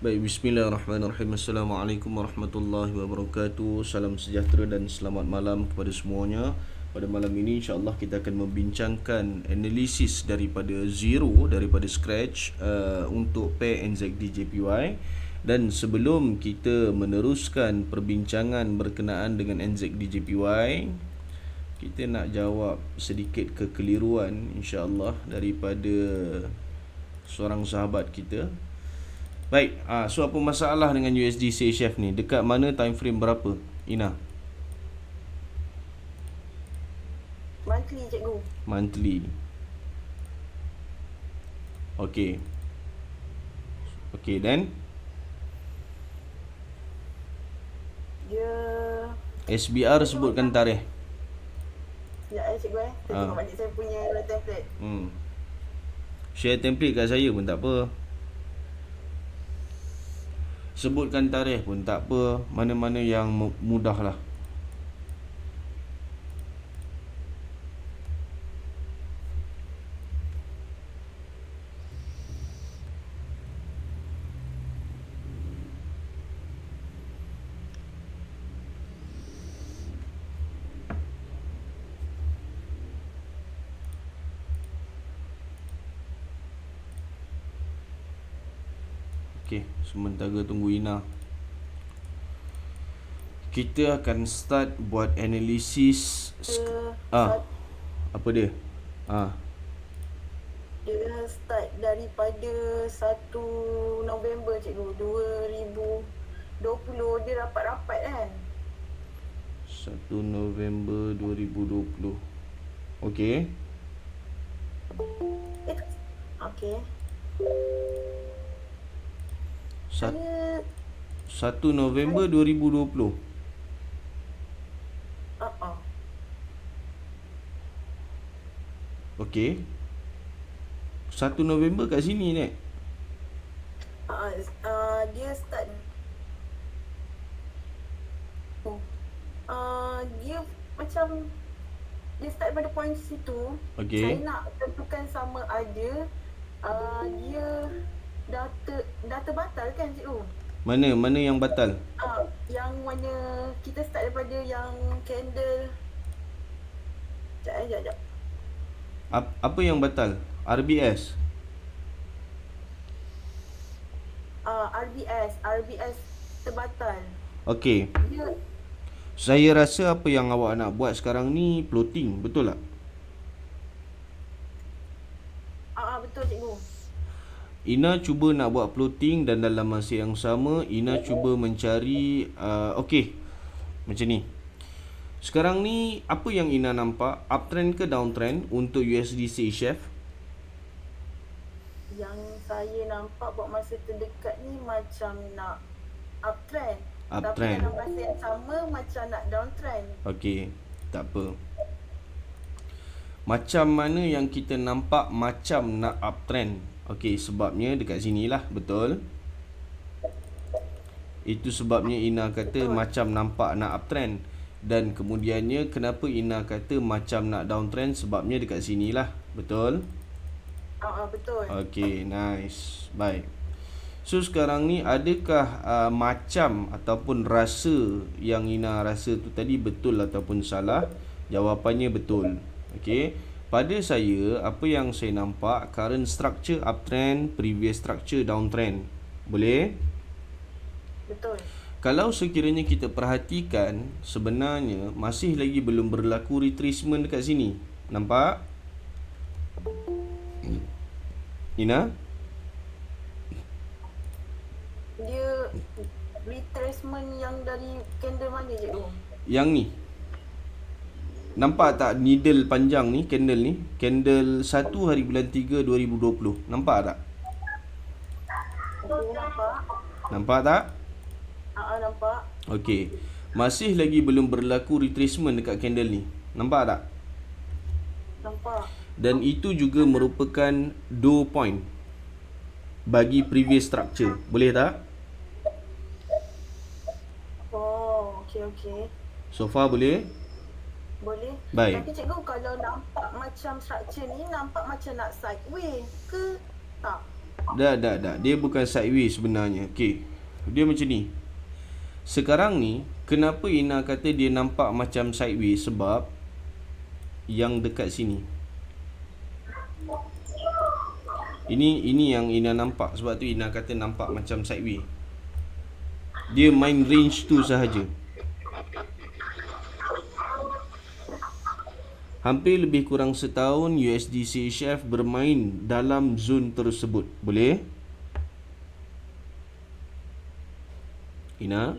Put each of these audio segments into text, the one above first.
Baik, bismillahirrahmanirrahim. Assalamualaikum warahmatullahi wabarakatuh. Salam sejahtera dan selamat malam kepada semuanya. Pada malam ini insya-Allah kita akan membincangkan analisis daripada zero, daripada scratch untuk pair NZD JPY. Dan sebelum kita meneruskan perbincangan berkenaan dengan NZD JPY, kita nak jawab sedikit kekeliruan insya-Allah daripada seorang sahabat kita. Baik, so apa masalah dengan USD CHF ni? Dekat mana, time frame berapa? Ina? Monthly, cikgu. Monthly. Okey. Okey, then Dia SBR sebutkan tarikh. sekejap cikgu Saya tengok balik saya punya template. Share template kat saya pun tak apa. Sebutkan tarikh pun tak apa. Mana-mana yang mudah lah. Okey, sementara tunggu Ina, kita akan start buat analisis. Apa dia? Dia start daripada 1 November cikgu 2020. Dia rapat-rapat kan. 1 November 2020. Okey. Okey. 1 November 2020. Okey. 1 November kat sini ni. Dia start dia macam dia start pada point situ. Okey. Saya nak tentukan sama ada dia dah terbatal kan cikgu? Mana yang batal? Yang mana kita start daripada yang candle. Sekejap. Apa yang batal? RBS. RBS terbatal. Okey. Saya rasa apa yang awak nak buat sekarang ni floating, betul tak? Betul cikgu. Ina cuba nak buat floating dan dalam masa yang sama Ina cuba mencari okey, macam ni. Sekarang ni apa yang Ina nampak? Uptrend ke downtrend untuk USD CHF? Yang saya nampak buat masa terdekat ni macam nak uptrend. Tapi dalam masa yang sama macam nak downtrend. Okey, tak apa. Macam mana yang kita nampak macam nak uptrend? Okey, sebabnya dekat sinilah, betul? Itu sebabnya Ina kata betul, macam nampak nak uptrend. Dan kemudiannya kenapa Ina kata macam nak downtrend? Sebabnya dekat sinilah, betul? Betul. Okey, nice. Baik. So sekarang ni adakah macam ataupun rasa yang Ina rasa tu tadi betul ataupun salah? Jawapannya betul. Okey. Pada saya, apa yang saya nampak, current structure uptrend, previous structure downtrend. Boleh? Betul. Kalau sekiranya kita perhatikan, sebenarnya masih lagi belum berlaku retracement dekat sini. Nampak? Ina? Dia retracement yang dari candle mana cikgu? Yang ni. Nampak tak needle panjang ni, candle ni? Candle 1 hari bulan 3 2020. Nampak tak? Nampak. Nampak tak? Nampak. Okey. Masih lagi belum berlaku retracement dekat candle ni. Nampak tak? Nampak. Dan itu juga merupakan low point bagi previous structure. Boleh tak? Okey. So far boleh? Boleh. Baik. Tapi cikgu, kalau nampak macam structure ni nampak macam nak sideways ke tak? Dah. Dia bukan sideways sebenarnya. Okey. Dia macam ni. Sekarang ni, kenapa Ina kata dia nampak macam sideways? Sebab yang dekat sini. Ini yang Ina nampak. Sebab tu Ina kata nampak macam sideways. Dia main range tu sahaja. Hampir lebih kurang setahun USD CHF bermain dalam zon tersebut. Boleh? Ina?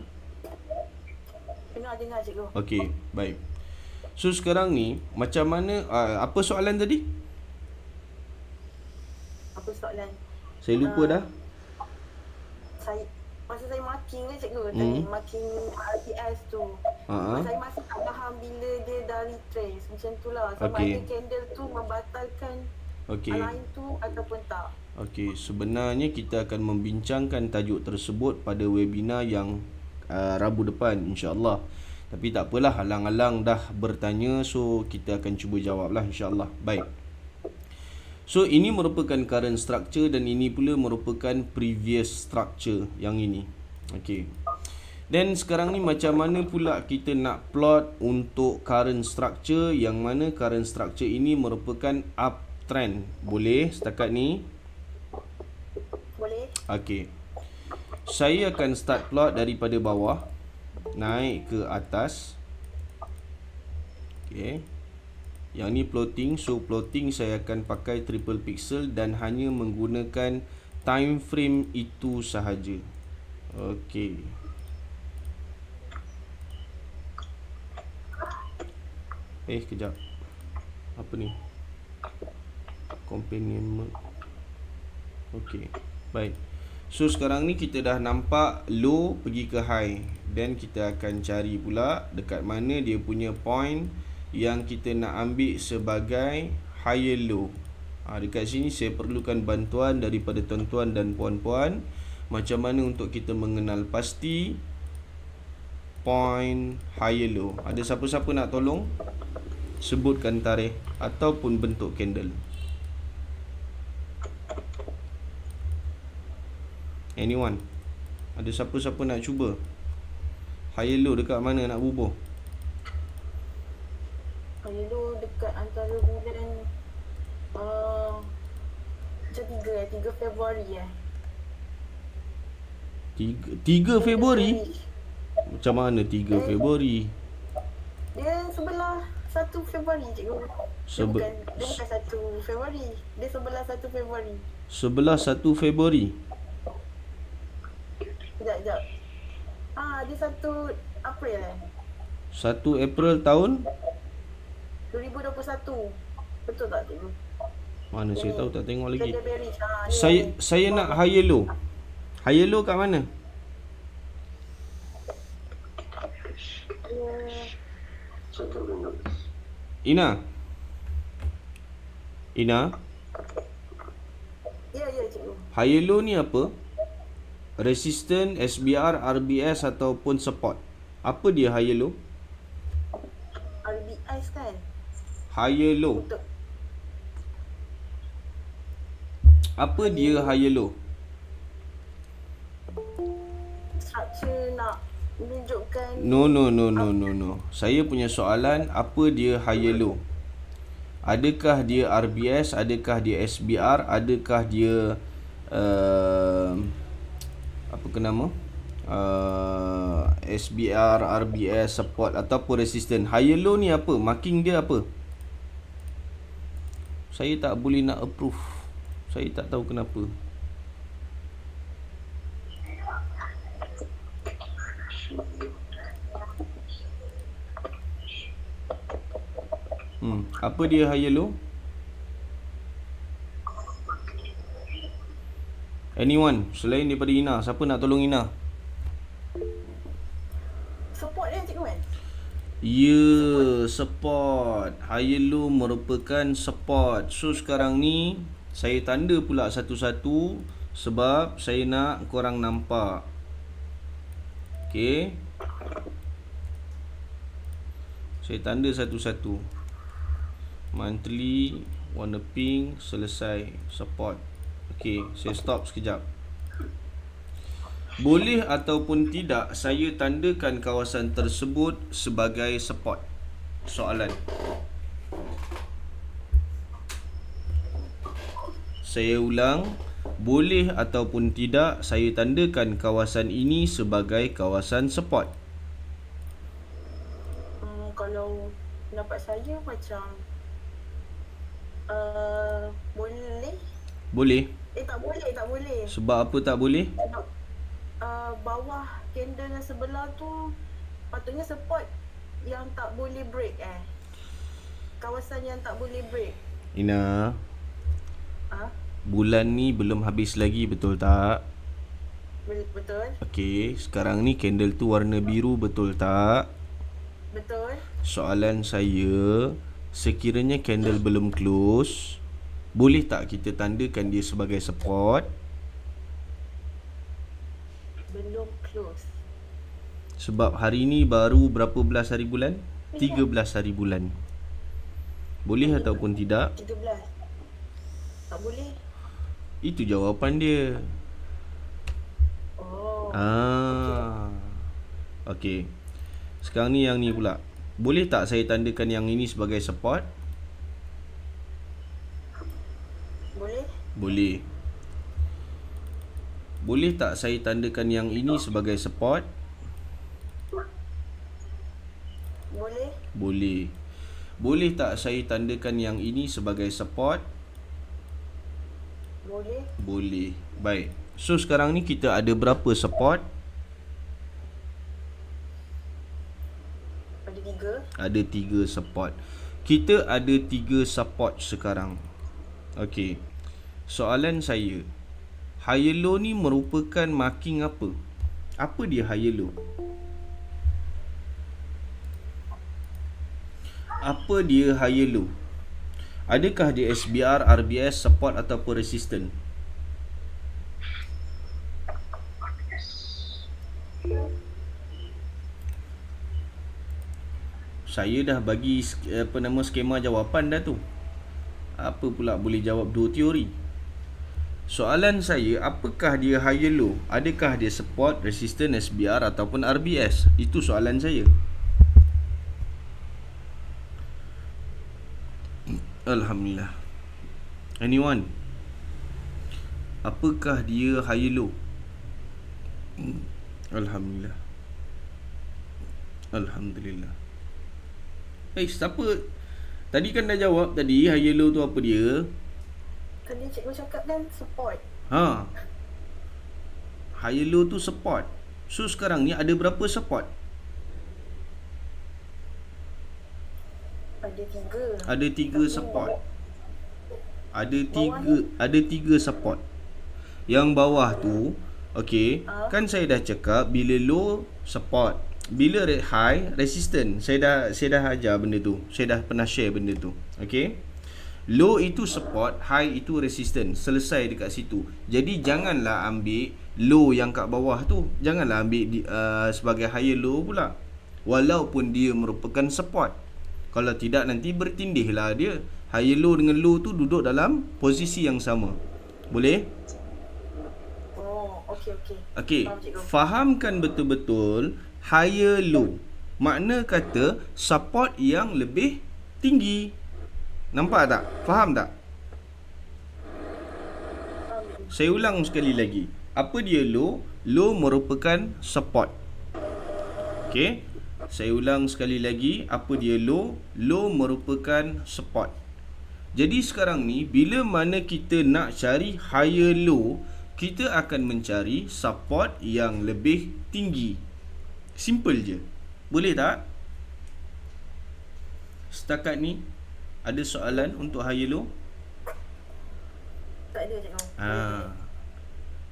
Dengar cikgu. Okey, baik. So sekarang ni macam mana apa soalan tadi? Apa soalan? Saya lupa dah. Masa saya marking kan cikgu, tadi marking RPS tu. Saya masih tak faham bila dia dah retrace. Macam tu lah. Sama ada candle tu membatalkan line tu ataupun tak. Okey, sebenarnya kita akan membincangkan tajuk tersebut pada webinar yang Rabu depan insya-Allah. Tapi tak apalah, alang-alang dah bertanya, so kita akan cuba jawablah insya-Allah. Baik. So ini merupakan current structure dan ini pula merupakan previous structure yang ini. Okey. Dan sekarang ni macam mana pula kita nak plot untuk current structure, yang mana current structure ini merupakan uptrend. Boleh setakat ni? Boleh. Okey. Saya akan start plot daripada bawah naik ke atas. Okey. Yang ni plotting. So plotting saya akan pakai triple pixel dan hanya menggunakan time frame itu sahaja. Okey. Kejap. Apa ni? Companion mode. Okey. Baik. So sekarang ni kita dah nampak low pergi ke high. Dan kita akan cari pula dekat mana dia punya point yang kita nak ambil sebagai higher low. Dekat sini saya perlukan bantuan daripada tuan-tuan dan puan-puan. Macam mana untuk kita mengenal pasti point higher low. Ada siapa-siapa nak tolong? Sebutkan tarikh ataupun bentuk candle. Anyone? Ada siapa-siapa nak cuba? Higher low dekat mana nak bubuh? Higher dekat antara bulan macam 3 Februari 3 Februari? Macam mana 3 Februari? Dia sebelah 1 Februari cikgu. Dia bukan 1 Februari. Dia sebelah 1 Februari. Sebelah 1 Februari? Sekejap. Dia 1 April 1 April tahun 2021. Betul tak cikgu? Mana saya tahu, tak tengok lagi. Saya nak higher low. Higher low kat mana? Ina? Ya cikgu. Higher low ni apa? Resistance, SBR, RBS ataupun support? Apa dia higher low? RBS kan? Higher low. Apa dia higher low? Structure nak menunjukkan. No. Saya punya soalan, apa dia higher low? Adakah dia RBS, adakah dia SBR, adakah dia apa ke nama? SBR, RBS, support ataupun resistance. Higher low ni apa? Marking dia apa? Saya tak boleh nak approve. Saya tak tahu kenapa. Apa dia higher low? Anyone selain daripada Ina, siapa nak tolong Ina? Support dia cikgu kan? Support. Higher low merupakan support. So sekarang ni saya tanda pula satu-satu sebab saya nak korang nampak. Okey. Saya tanda satu-satu. Monthly, warna pink, selesai, support. Okey, saya stop sekejap. Boleh ataupun tidak saya tandakan kawasan tersebut sebagai spot? Soalan. Saya ulang, boleh ataupun tidak saya tandakan kawasan ini sebagai kawasan spot? Kalau pendapat saya macam boleh. Boleh. Tak boleh. Sebab apa tak boleh? Sebab bawah candle yang sebelah tu patutnya spot yang tak boleh break kawasan yang tak boleh break. Ina, bulan ni belum habis lagi, betul tak? Betul. Okey, sekarang ni candle tu warna biru, betul tak? Betul. Soalan saya, sekiranya candle belum close, boleh tak kita tandakan dia sebagai spot? Belum close. Sebab hari ni baru berapa belas hari bulan? 13 hari bulan. Boleh ataupun tidak? 13. Tak boleh. Itu jawapan dia. Okey. Sekarang ni yang ni pula. Boleh tak saya tandakan yang ini sebagai support? Boleh. Boleh. Boleh tak saya tandakan yang ini sebagai support? Boleh. Boleh. Boleh tak saya tandakan yang ini sebagai support? Boleh. Boleh. Baik. So sekarang ni kita ada berapa support? Ada 3 support. Kita ada 3 support sekarang. Okey. Soalan saya, higher low ni merupakan marking apa? Apa dia higher low? Apa dia higher low? Adakah dia SBR, RBS, support ataupun resistance? Saya dah bagi skema jawapan dah tu. Apa pula boleh jawab 2 teori? Soalan saya, apakah dia higher low? Adakah dia support, resistance, SBR ataupun RBS? Itu soalan saya. Alhamdulillah. Anyone? Apakah dia higher low? Alhamdulillah. Alhamdulillah. Siapa? Tadi kan dah jawab tadi, higher low tu apa dia? Tadi cikgu cakap kan support. Higher low tu support. So sekarang ni ada berapa support? Ada 3. Ada 3 support. Ada 3 support. Yang bawah tu, okey, kan saya dah cakap bila low support, bila high resistance. Saya dah ajar benda tu. Saya dah pernah share benda tu. Okey. Low itu support, high itu resistance. Selesai dekat situ. Jadi janganlah ambil low yang kat bawah tu. Janganlah ambil sebagai higher low pula. Walaupun dia merupakan support. Kalau tidak nanti bertindihlah dia. Higher low dengan low tu duduk dalam posisi yang sama. Boleh? Okey. Fahamkan betul-betul higher low. Makna kata support yang lebih tinggi. Nampak tak? Faham tak? Saya ulang sekali lagi. Apa dia low? Low merupakan support. Okey. Saya ulang sekali lagi. Apa dia low? Low merupakan support. Jadi sekarang ni, bila mana kita nak cari higher low, kita akan mencari support yang lebih tinggi. Simple je. Boleh tak? Setakat ni ada soalan untuk higher low? Tak ada, cikgu.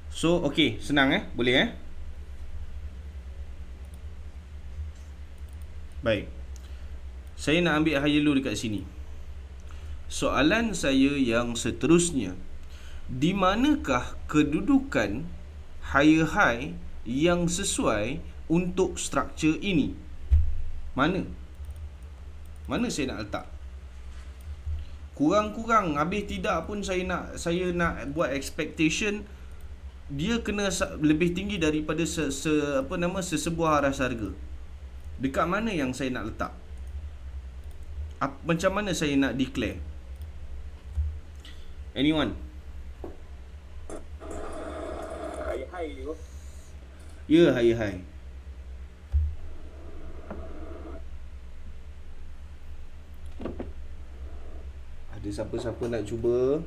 So okey, senang boleh Baik. Saya nak ambil higher low dekat sini. Soalan saya yang seterusnya, di manakah kedudukan higher high yang sesuai untuk struktur ini? Mana? Mana saya nak letak? Kurang-kurang, habis tidak pun saya nak buat expectation dia kena lebih tinggi daripada sesebuah aras harga. Dekat mana yang saya nak letak? Macam mana saya nak declare? Anyone? High tu. Ya, high. Ada siapa-siapa nak cuba?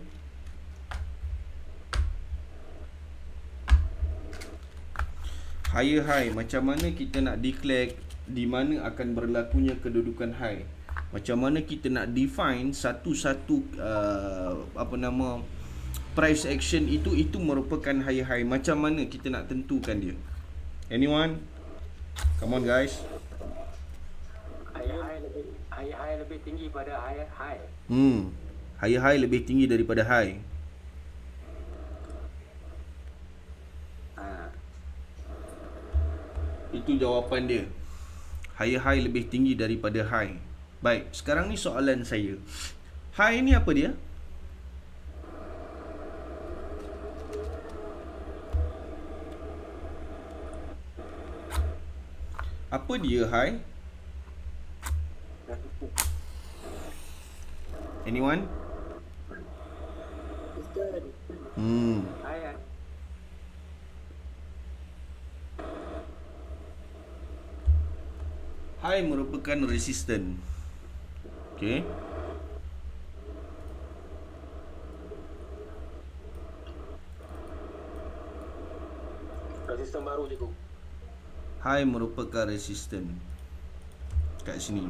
High, macam mana kita nak declare di mana akan berlakunya kedudukan high? Macam mana kita nak define satu-satu price action itu merupakan high. Macam mana kita nak tentukan dia? Anyone? Come on guys. High lebih tinggi pada high. High lebih tinggi daripada high. Itu jawapan dia. High lebih tinggi daripada high. Baik, sekarang ni soalan saya. High ni apa dia? Apa dia high? Anyone? High merupakan resistant. Okay. Resistant baru cikgu. High merupakan resistant. Kat sini.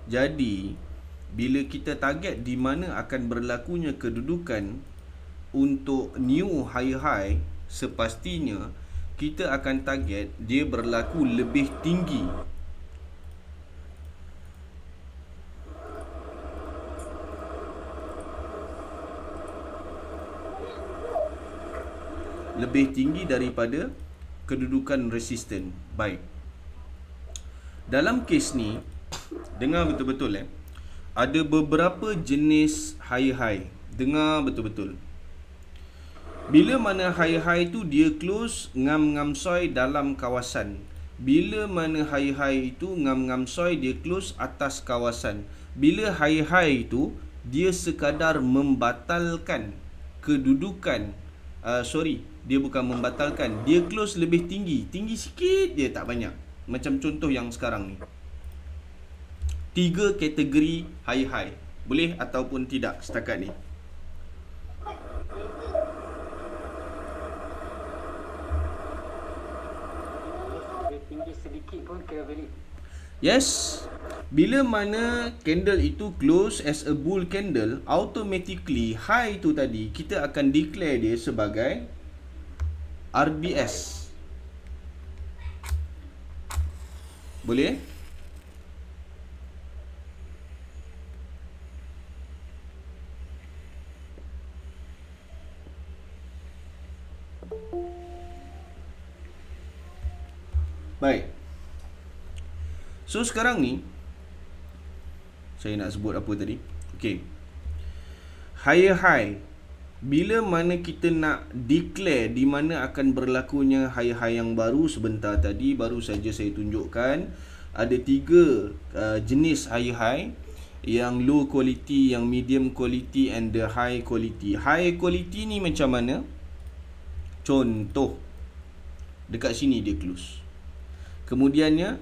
Jadi, bila kita target di mana akan berlakunya kedudukan untuk new high, sepastinya kita akan target dia berlaku lebih tinggi. Lebih tinggi daripada kedudukan resistant. Baik. Dalam kes ni, dengar betul-betul ada beberapa jenis high. Dengar betul-betul. Bila mana high tu dia close ngam-ngam soi dalam kawasan. Bila mana high itu ngam-ngam soi dia close atas kawasan. Bila high itu dia sekadar membatalkan kedudukan dia bukan membatalkan, dia close lebih tinggi sikit, dia tak banyak. Macam contoh yang sekarang ni. 3 kategori high. Boleh ataupun tidak setakat ni? Tinggi sedikit pun kena valid. Yes. Bila mana candle itu close as a bull candle, automatically high tu tadi kita akan declare dia sebagai RBS. Boleh? Baik. So sekarang ni saya nak sebut apa tadi? Okey. High. Bila mana kita nak declare di mana akan berlakunya high yang baru, sebentar tadi baru saja saya tunjukkan ada 3 jenis high, yang low quality, yang medium quality and the high quality. High quality ni macam mana? Contoh dekat sini dia close. Kemudiannya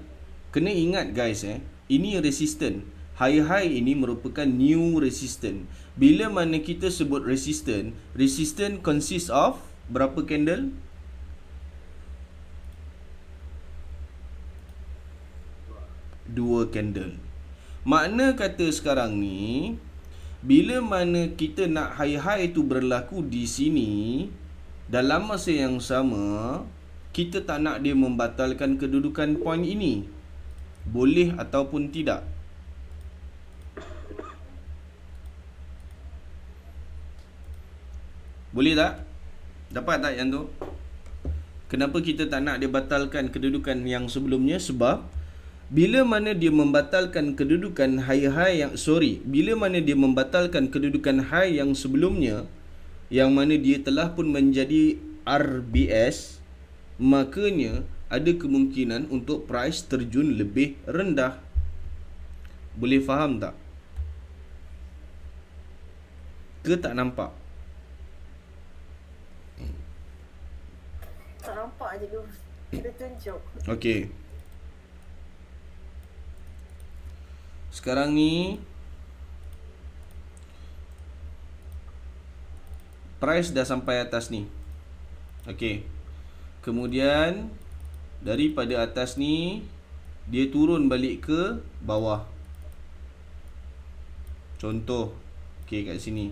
kena ingat guys, ini resistant. High ini merupakan new resistant. Bila mana kita sebut resistant consists of berapa candle? 2 candle. Makna kata sekarang ni, bila mana kita nak high itu berlaku di sini, dalam masa yang sama, kita tak nak dia membatalkan kedudukan point ini. Boleh ataupun tidak? Boleh tak? Dapat tak yang tu? Kenapa kita tak nak dia batalkan kedudukan yang sebelumnya? Sebab bila mana dia membatalkan kedudukan high yang bila mana dia membatalkan kedudukan high yang sebelumnya, yang mana dia telah pun menjadi RBS, makanya ada kemungkinan untuk price terjun lebih rendah. Boleh faham tak? Ke tak nampak? Tak nampak je tu. Kita tunjuk. Okey. Sekarang ni price dah sampai atas ni. Okey. Kemudian daripada atas ni dia turun balik ke bawah. Contoh, okey kat sini.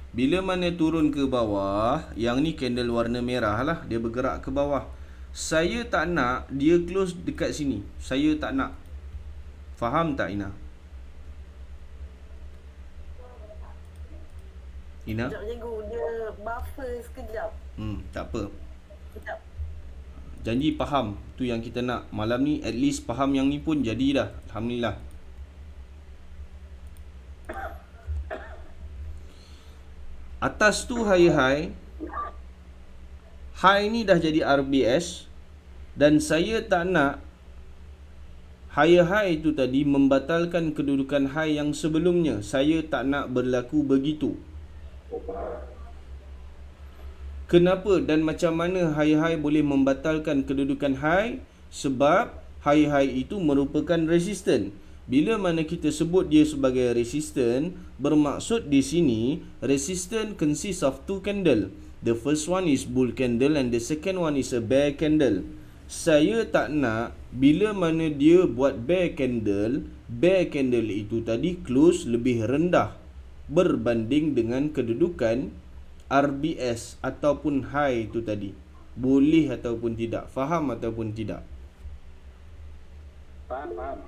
Bila mana turun ke bawah, yang ni candle warna merah lah, dia bergerak ke bawah. Saya tak nak dia close dekat sini. Saya tak nak. Faham tak Ina? Ina? Sekejap cikgu, dia buffer sekejap. Tak apa. Sekejap. Janji faham. Tu yang kita nak. Malam ni at least faham yang ni pun jadi dah. Alhamdulillah. Atas tu high. High ni dah jadi RBS. Dan saya tak nak high tu tadi membatalkan kedudukan high yang sebelumnya. Saya tak nak berlaku begitu. Kenapa dan macam mana high boleh membatalkan kedudukan high? Sebab high itu merupakan resisten. Bila mana kita sebut dia sebagai resisten, bermaksud di sini resisten consists of two candle. The first one is bull candle and the second one is a bear candle. Saya tak nak bila mana dia buat bear candle itu tadi close lebih rendah berbanding dengan kedudukan RBS ataupun high itu tadi. Boleh ataupun tidak? Faham ataupun tidak? Faham.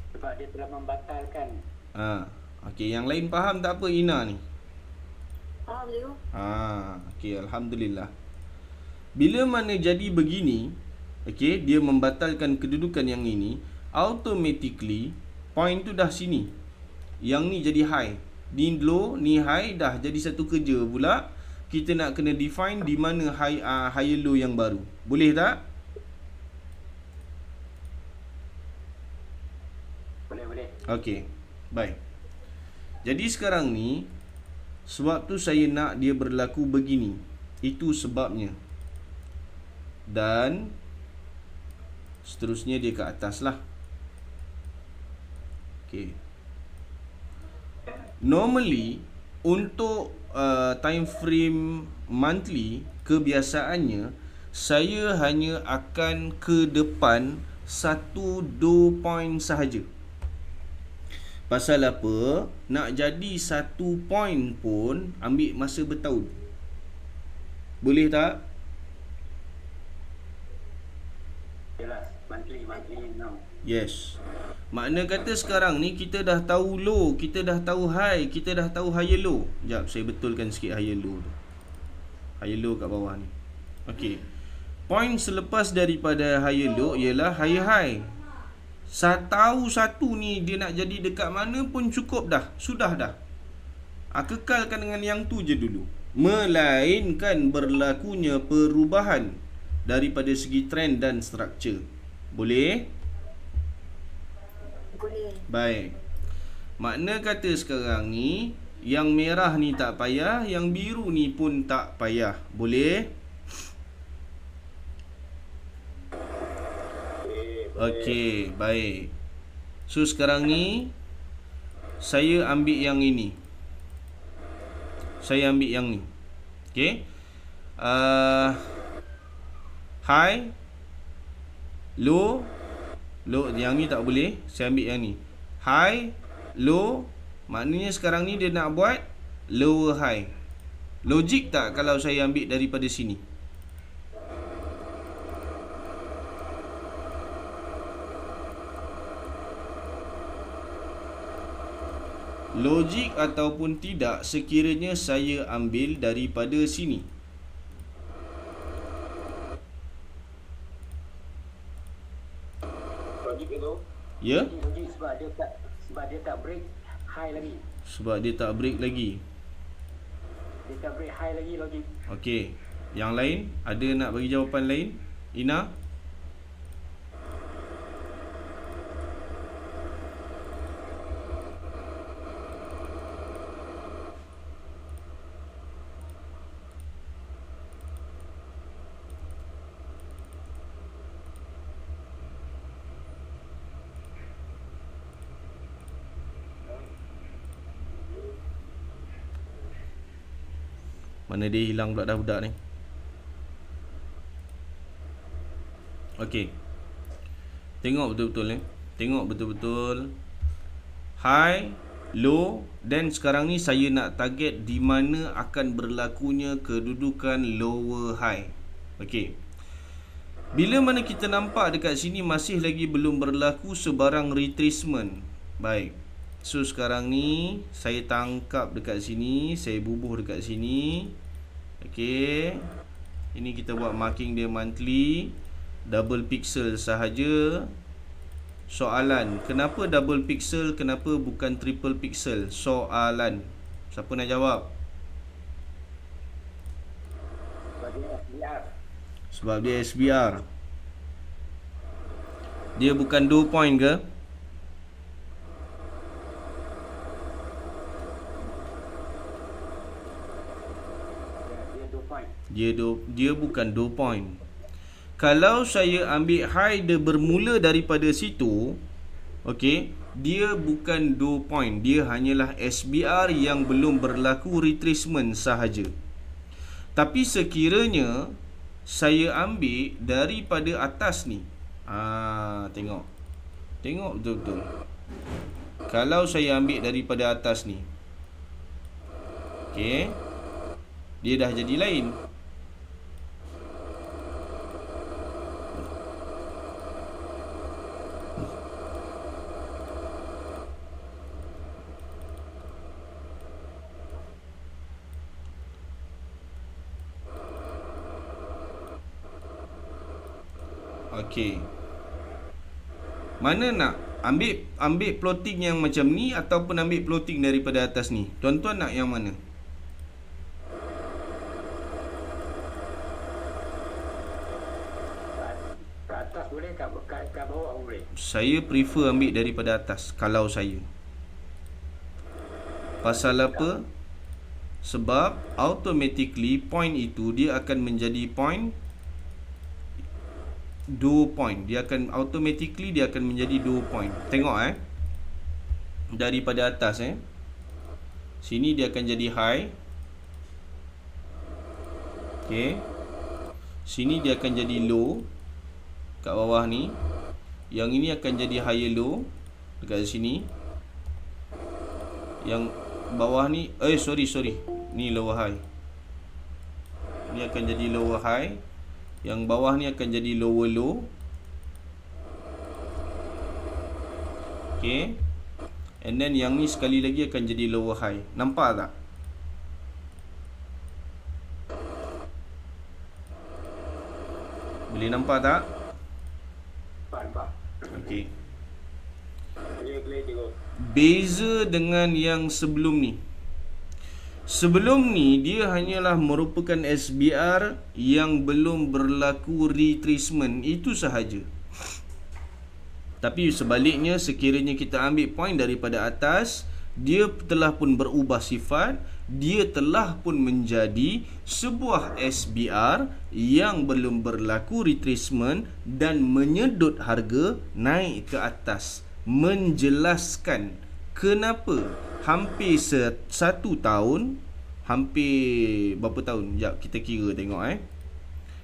Sebab dia telah membatalkan. Okey, yang lain faham tak apa Ina ni? Faham cikgu? Okey, alhamdulillah. Bila mana jadi begini, okey, dia membatalkan kedudukan yang ini, automatically point tu dah sini. Yang ni jadi high. Ni low, ni high, dah jadi satu kerja pula. Kita nak kena define di mana high low yang baru. Boleh tak? Boleh. Okey, baik. Jadi sekarang ni, sebab tu saya nak dia berlaku begini. Itu sebabnya. Dan seterusnya dia ke atas lah. Okey. Normally, untuk time frame monthly, kebiasaannya saya hanya akan ke depan 1-2 point sahaja. Pasal apa? Nak jadi 1 point pun ambil masa bertahun. Boleh tak? Jelas. Monthly now. Yes. Makna kata sekarang ni kita dah tahu low, kita dah tahu high, kita dah tahu higher low. Sekejap, saya betulkan sikit higher low tu. Higher low kat bawah ni. Okey. Point selepas daripada higher low ialah higher high. Tahu satu ni dia nak jadi dekat mana pun cukup dah. Sudah dah. Kekalkan dengan yang tu je dulu. Melainkan berlakunya perubahan daripada segi trend dan struktur. Boleh? Boleh. Baik. Makna kata sekarang ni, yang merah ni tak payah, yang biru ni pun tak payah. Boleh? Okey, baik. So sekarang ni saya ambil yang ini. Saya ambil yang ni. Okey. High, low, yang ni tak boleh. Saya ambil yang ni. High, low. Maknanya sekarang ni dia nak buat lower high. Logik tak kalau saya ambil daripada sini? Logik ataupun tidak sekiranya saya ambil daripada sini. Ya? Logik sebab dia tak break high lagi. Sebab dia tak break lagi. Dia tak break high lagi logik. Okey. Yang lain? Ada nak bagi jawapan lain? Ina? Mana dia hilang pula dah budak ni. Okey. Tengok betul-betul ni. Tengok betul-betul. High, low, dan sekarang ni saya nak target di mana akan berlakunya kedudukan lower high. Okey. Bila mana kita nampak dekat sini masih lagi belum berlaku sebarang retracement. Baik. So sekarang ni saya tangkap dekat sini, saya bubuh dekat sini. Okey. Ini kita buat marking dia monthly, double pixel sahaja. Soalan, kenapa double pixel, kenapa bukan triple pixel? Soalan. Siapa nak jawab? Sebab dia SBR. Sebab dia SBR. Dia bukan 2 point ke? Dia 2 point. Dia bukan 2 point. Kalau saya ambil high dia bermula daripada situ, okey, dia bukan 2 point. Dia hanyalah SBR yang belum berlaku retracement sahaja. Tapi sekiranya saya ambil daripada atas ni, tengok. Tengok betul-betul. Kalau saya ambil daripada atas ni, okey, dia dah jadi lain. Okey. Mana nak ambil plotting yang macam ni ataupun ambil plotting daripada atas ni? Tuan-tuan nak yang mana? Ke atas boleh, kat bawah boleh. Saya prefer ambil daripada atas kalau saya. Pasal apa? Sebab automatically point itu dia akan menjadi point 2 point. Dia akan automatically dia akan menjadi 2 point. Tengok daripada atas sini dia akan jadi high. Okey. Sini dia akan jadi low kat bawah ni. Yang ini akan jadi higher low dekat sini. Yang bawah ni sorry. Ni lower high. Ni akan jadi lower high. Yang bawah ni akan jadi lower low. Okay. And then yang ni sekali lagi akan jadi lower high. Nampak tak? Boleh nampak tak? Nampak. Okay. Boleh tengok. Beza dengan yang sebelum ni. Sebelum ni dia hanyalah merupakan SBR yang belum berlaku retracement, itu sahaja. Tapi sebaliknya, sekiranya kita ambil point daripada atas, dia telah pun berubah sifat, dia telah pun menjadi sebuah SBR yang belum berlaku retracement dan menyedut harga naik ke atas. Menjelaskan kenapa hampir 1 tahun, hampir berapa tahun? Sekejap kita kira tengok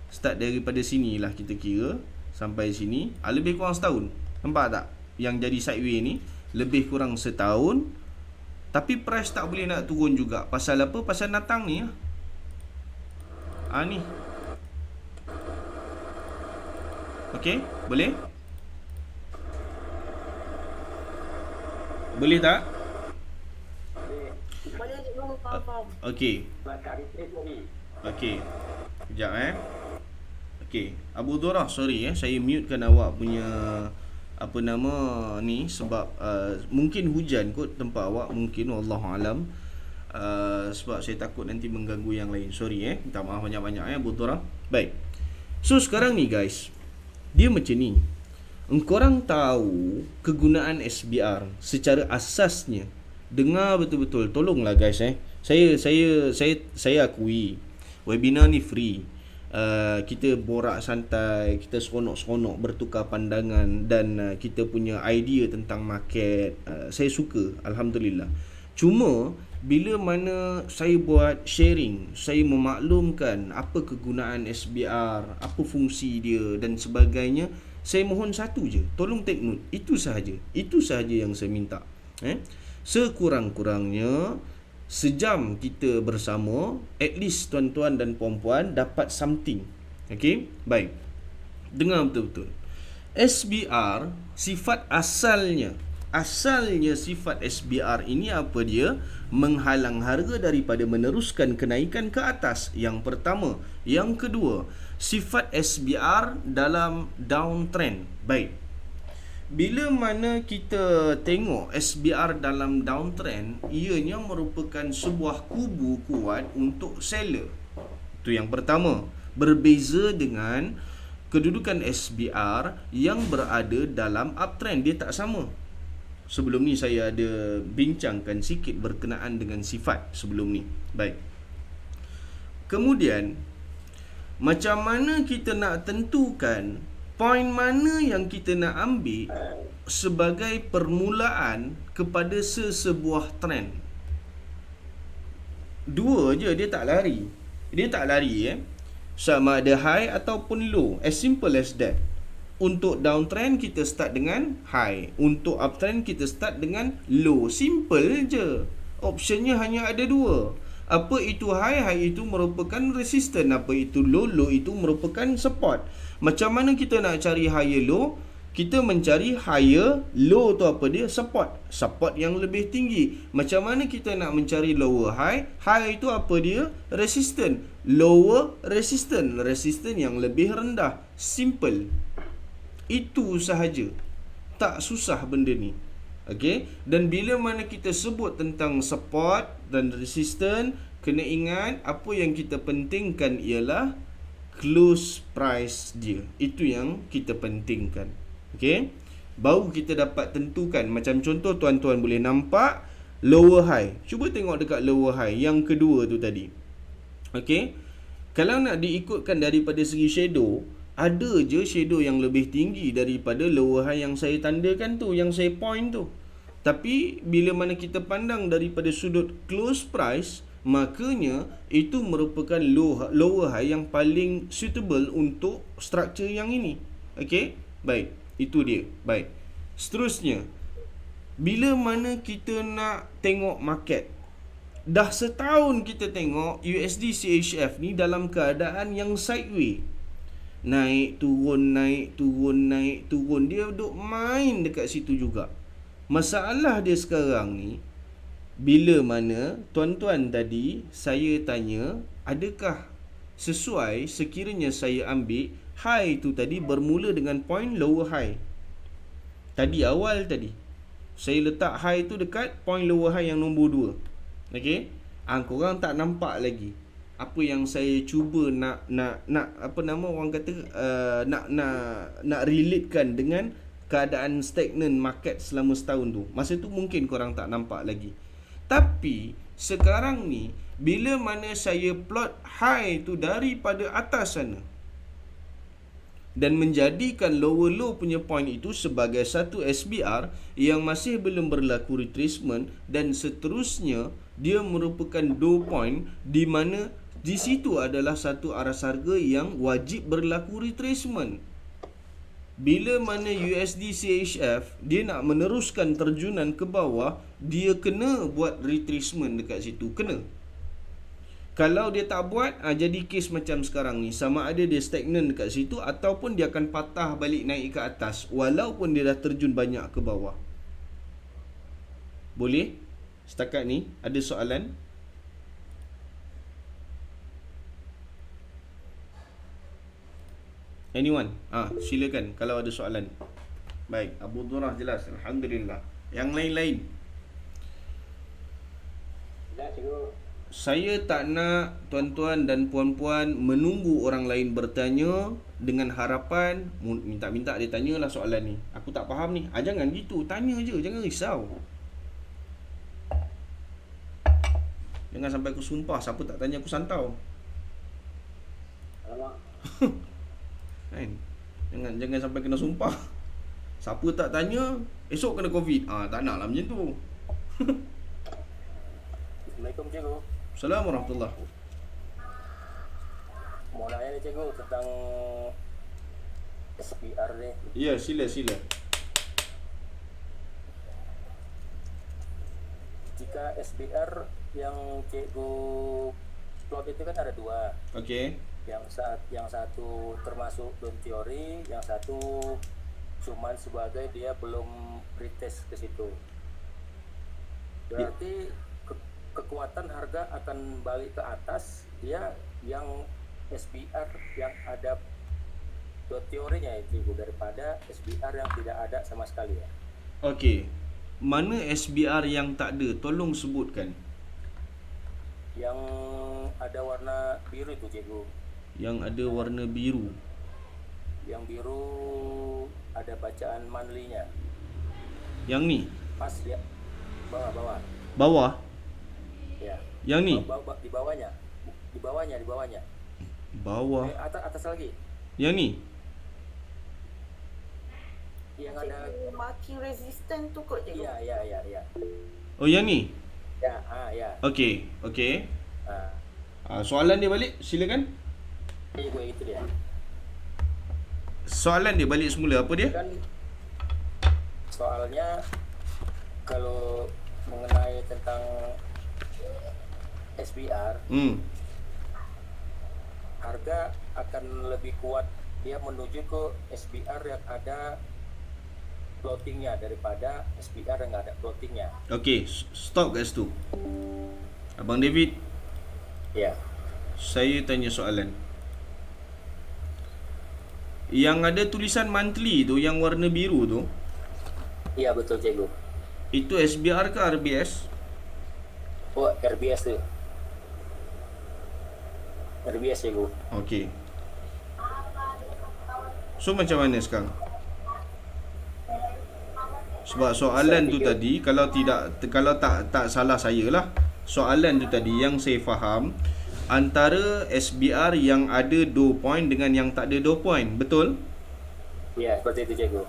Start daripada sini lah kita kira sampai sini, lebih kurang setahun. Nampak tak? Yang jadi sideway ni lebih kurang setahun. Tapi price tak boleh nak turun juga. Pasal apa? Pasal datang ni ni. Okey, boleh? Boleh tak? Boleh cikgu, faham. Okey. Okey. Sekejap Okey. Abu Dhurah, sorry saya mutekan awak punya apa nama ni, sebab mungkin hujan kot tempat awak, mungkin wallahu alam. Sebab saya takut nanti mengganggu yang lain. Sorry minta maaf banyak-banyak Abu Turah. Baik. So sekarang ni guys, dia macam ni. Engkorang tahu kegunaan SBR secara asasnya. Dengar betul-betul, tolonglah guys Saya akui webinar ni free. Kita borak santai, kita seronok-seronok bertukar pandangan dan kita punya idea tentang market. Saya suka, alhamdulillah. Cuma bila mana saya buat sharing, saya memaklumkan apa kegunaan SBR, apa fungsi dia dan sebagainya, saya mohon satu je, tolong take note. Itu sahaja yang saya minta. Sekurang-kurangnya sejam kita bersama, at least tuan-tuan dan puan-puan dapat something. Okay, baik. Dengar betul-betul. SBR, sifat asalnya sifat SBR ini apa dia? Menghalang harga daripada meneruskan kenaikan ke atas. Yang pertama. Yang kedua, sifat SBR dalam downtrend. Baik. Bila mana kita tengok SBR dalam downtrend, ianya merupakan sebuah kubu kuat untuk seller. Itu yang pertama. Berbeza dengan kedudukan SBR yang berada dalam uptrend, dia tak sama. Sebelum ni saya ada bincangkan sikit berkenaan dengan sifat sebelum ni. Baik. Kemudian, macam mana kita nak tentukan poin mana yang kita nak ambil sebagai permulaan kepada sesebuah trend? Dua je, dia tak lari. Sama ada high ataupun low. As simple as that. Untuk downtrend kita start dengan high, untuk uptrend kita start dengan low. Simple je. Optionnya hanya ada dua. Apa itu high? High itu merupakan resistance. Apa itu low? Low itu merupakan support. Macam mana kita nak cari higher low? Kita mencari higher, low tu apa dia? Support. Support yang lebih tinggi. Macam mana kita nak mencari lower high? High itu apa dia? Resistance. Lower resistance. Resistance yang lebih rendah. Simple. Itu sahaja. Tak susah benda ni. Okey, dan bila mana kita sebut tentang support dan resistance, kena ingat apa yang kita pentingkan ialah close price dia. Itu yang kita pentingkan. Okey, baru kita dapat tentukan. Macam contoh tuan-tuan boleh nampak lower high. Cuba tengok dekat lower high yang kedua tu tadi. Okey, kalau nak diikutkan daripada segi shadow, ada je shadow yang lebih tinggi daripada lower high yang saya tandakan tu, yang saya point tu. Tapi bila mana kita pandang daripada sudut close price, makanya itu merupakan lower high yang paling suitable untuk structure yang ini. Okey, baik, itu dia. Baik, seterusnya, bila mana kita nak tengok market, dah setahun kita tengok USD CHF ni dalam keadaan yang sideway. Naik, turun, naik, turun, naik, turun. Dia duduk main dekat situ juga. Masalah dia sekarang ni, bila mana tuan-tuan tadi saya tanya, adakah sesuai sekiranya saya ambil high tu tadi bermula dengan point lower high? Tadi awal tadi, saya letak high tu dekat point lower high yang nombor 2. Okey? Korang tak nampak lagi apa yang saya cuba nak apa nama orang kata nak relatekan dengan keadaan stagnan market selama setahun tu. Masa tu mungkin korang tak nampak lagi. Tapi sekarang ni bila mana saya plot high tu daripada atas sana dan menjadikan lower low punya point itu sebagai satu SBR yang masih belum berlaku retracement, dan seterusnya dia merupakan 2 point di mana di situ adalah satu aras harga yang wajib berlaku retracement. Bila mana USD CHF dia nak meneruskan terjunan ke bawah, dia kena buat retracement dekat situ, kena. Kalau dia tak buat, jadi kes macam sekarang ni, sama ada dia stagnan dekat situ ataupun dia akan patah balik naik ke atas walaupun dia dah terjun banyak ke bawah. Boleh? Setakat ni ada soalan? Anyone? Silakan kalau ada soalan. Baik, Abu Durrah jelas. Alhamdulillah. Yang lain-lain. Jelas cikgu. Saya tak nak tuan-tuan dan puan-puan menunggu orang lain bertanya dengan harapan minta-minta dia tanyalah soalan ni. Aku tak faham ni. Jangan gitu. Tanya je. Jangan risau. Jangan sampai aku sumpah. Siapa tak tanya aku santau. Alamak. Kan? Jangan sampai kena sumpah. Siapa tak tanya, esok kena COVID. Tak naklah macam tu. Assalamualaikum cikgu. Assalamualaikum warahmatullahi. Mau nanya ni cikgu tentang SPR ni. Ya, sila. Jika SBR yang cikgu plot itu kan ada dua. Okey. Yang satu termasuk down teori, yang satu cuman sebagai dia belum pretest ke situ. Berarti kekuatan harga akan balik ke atas dia yang SBR yang ada down teorinya itu daripada SBR yang tidak ada sama sekali ya. Okey. Mana SBR yang tak ada? Tolong sebutkan. Yang ada warna biru itu cikgu. Yang ada warna biru. Yang biru ada bacaan monthly-nya. Yang ni? Pas ya. Bawah. Bawah? Ya. Yang ni? Di bawahnya. Di bawahnya. Bawah. Atas lagi. Yang ni? Yang ada marking resistant tu kot cikgu. Ya. Oh, yang ni? Ya, ya. Okey. Ah, Soalan dia balik, silakan. cikgu itu dia. Soalan dia balik semula, apa dia? Kan soalnya kalau mengenai tentang SBR, harga akan lebih kuat dia menuju ke SBR yang ada floatingnya daripada SBR yang nggak ada floatingnya. Okey, stop kat situ. Abang David, Ya. saya tanya soalan. Yang ada tulisan monthly tu, yang warna biru tu, Iya betul cikgu. itu SBR ke RBS? Oh, RBS tu. RBS cikgu. Okey. So macam mana sekarang? Sebab soalan tu tadi, kalau tak salah saya lah, soalan tu tadi yang saya faham, antara SBR yang ada 2 point dengan yang tak ada 2 point, betul? Ya, seperti itu cikgu.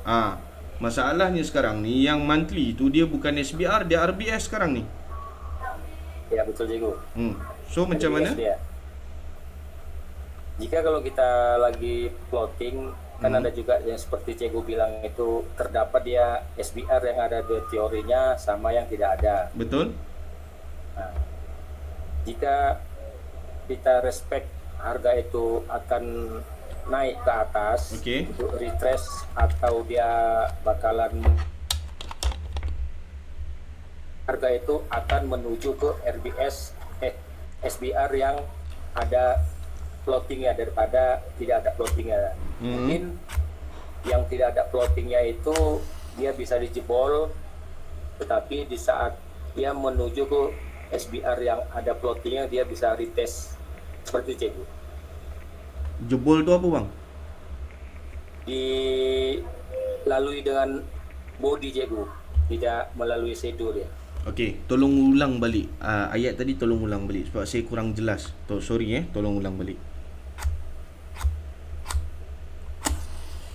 Masalahnya sekarang ni, yang monthly tu dia bukan SBR, dia RBS sekarang ni. Ya, betul cikgu. So macam mana? Dia. Jika kalau kita lagi plotting, kan ada juga yang seperti cikgu bilang itu terdapat dia SBR yang ada di teorinya sama yang tidak ada. Betul? Nah, jika kita respect harga itu akan naik ke atas, untuk retrace atau dia bakalan harga itu akan menuju ke SBR yang ada floatingnya daripada tidak ada floatingnya. Mungkin yang tidak ada floatingnya itu dia bisa dijebol, tetapi di saat dia menuju ke SBR yang ada floatingnya dia bisa retest seperti itu cikgu. Jebol tu apa bang? Dilalui dengan body cikgu, tidak melalui shadow dia. Okey, tolong ulang balik. Ayat tadi tolong ulang balik sebab saya kurang jelas. Sorry tolong ulang balik.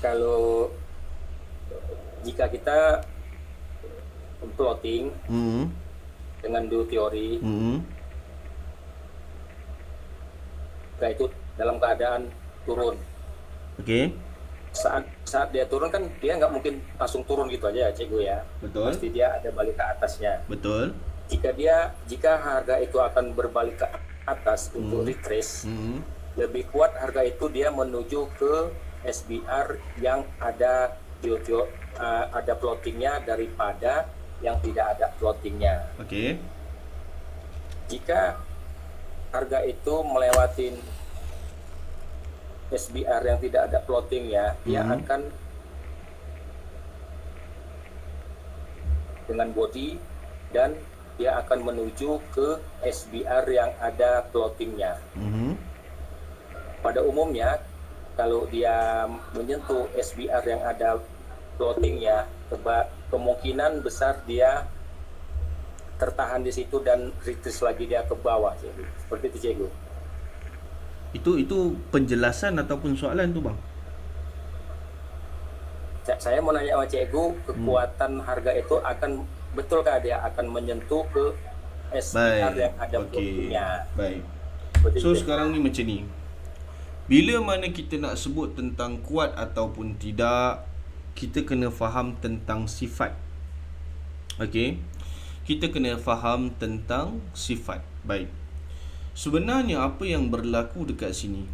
Kalau jika kita plotting dengan dua teori, itu dalam keadaan turun. Okey. Saat dia turun kan dia nggak mungkin langsung turun gitu aja cikgu ya. Betul. Pasti dia ada balik ke atasnya. Betul. Jika harga itu akan berbalik ke atas untuk retrace, lebih kuat harga itu dia menuju ke SBR yang ada ada plottingnya daripada yang tidak ada plottingnya. Okey. Jika harga itu melewatin SBR yang tidak ada plottingnya, dia akan dengan body, dan dia akan menuju ke SBR yang ada floatingnya. Pada umumnya kalau dia menyentuh SBR yang ada floatingnya, kemungkinan besar dia tertahan di situ dan retrace lagi dia ke bawah. Seperti itu, cikgu. Itu penjelasan ataupun soalan tu, bang? Saya mau nanya sama cikgu, kekuatan harga itu akan betulkah dia akan menyentuh ke SBR yang ada floatingnya? Baik. So sekarang ni macam ni. Bila mana kita nak sebut tentang kuat ataupun tidak, kita kena faham tentang sifat. Okey. Kita kena faham tentang sifat. Baik. Sebenarnya apa yang berlaku dekat sini?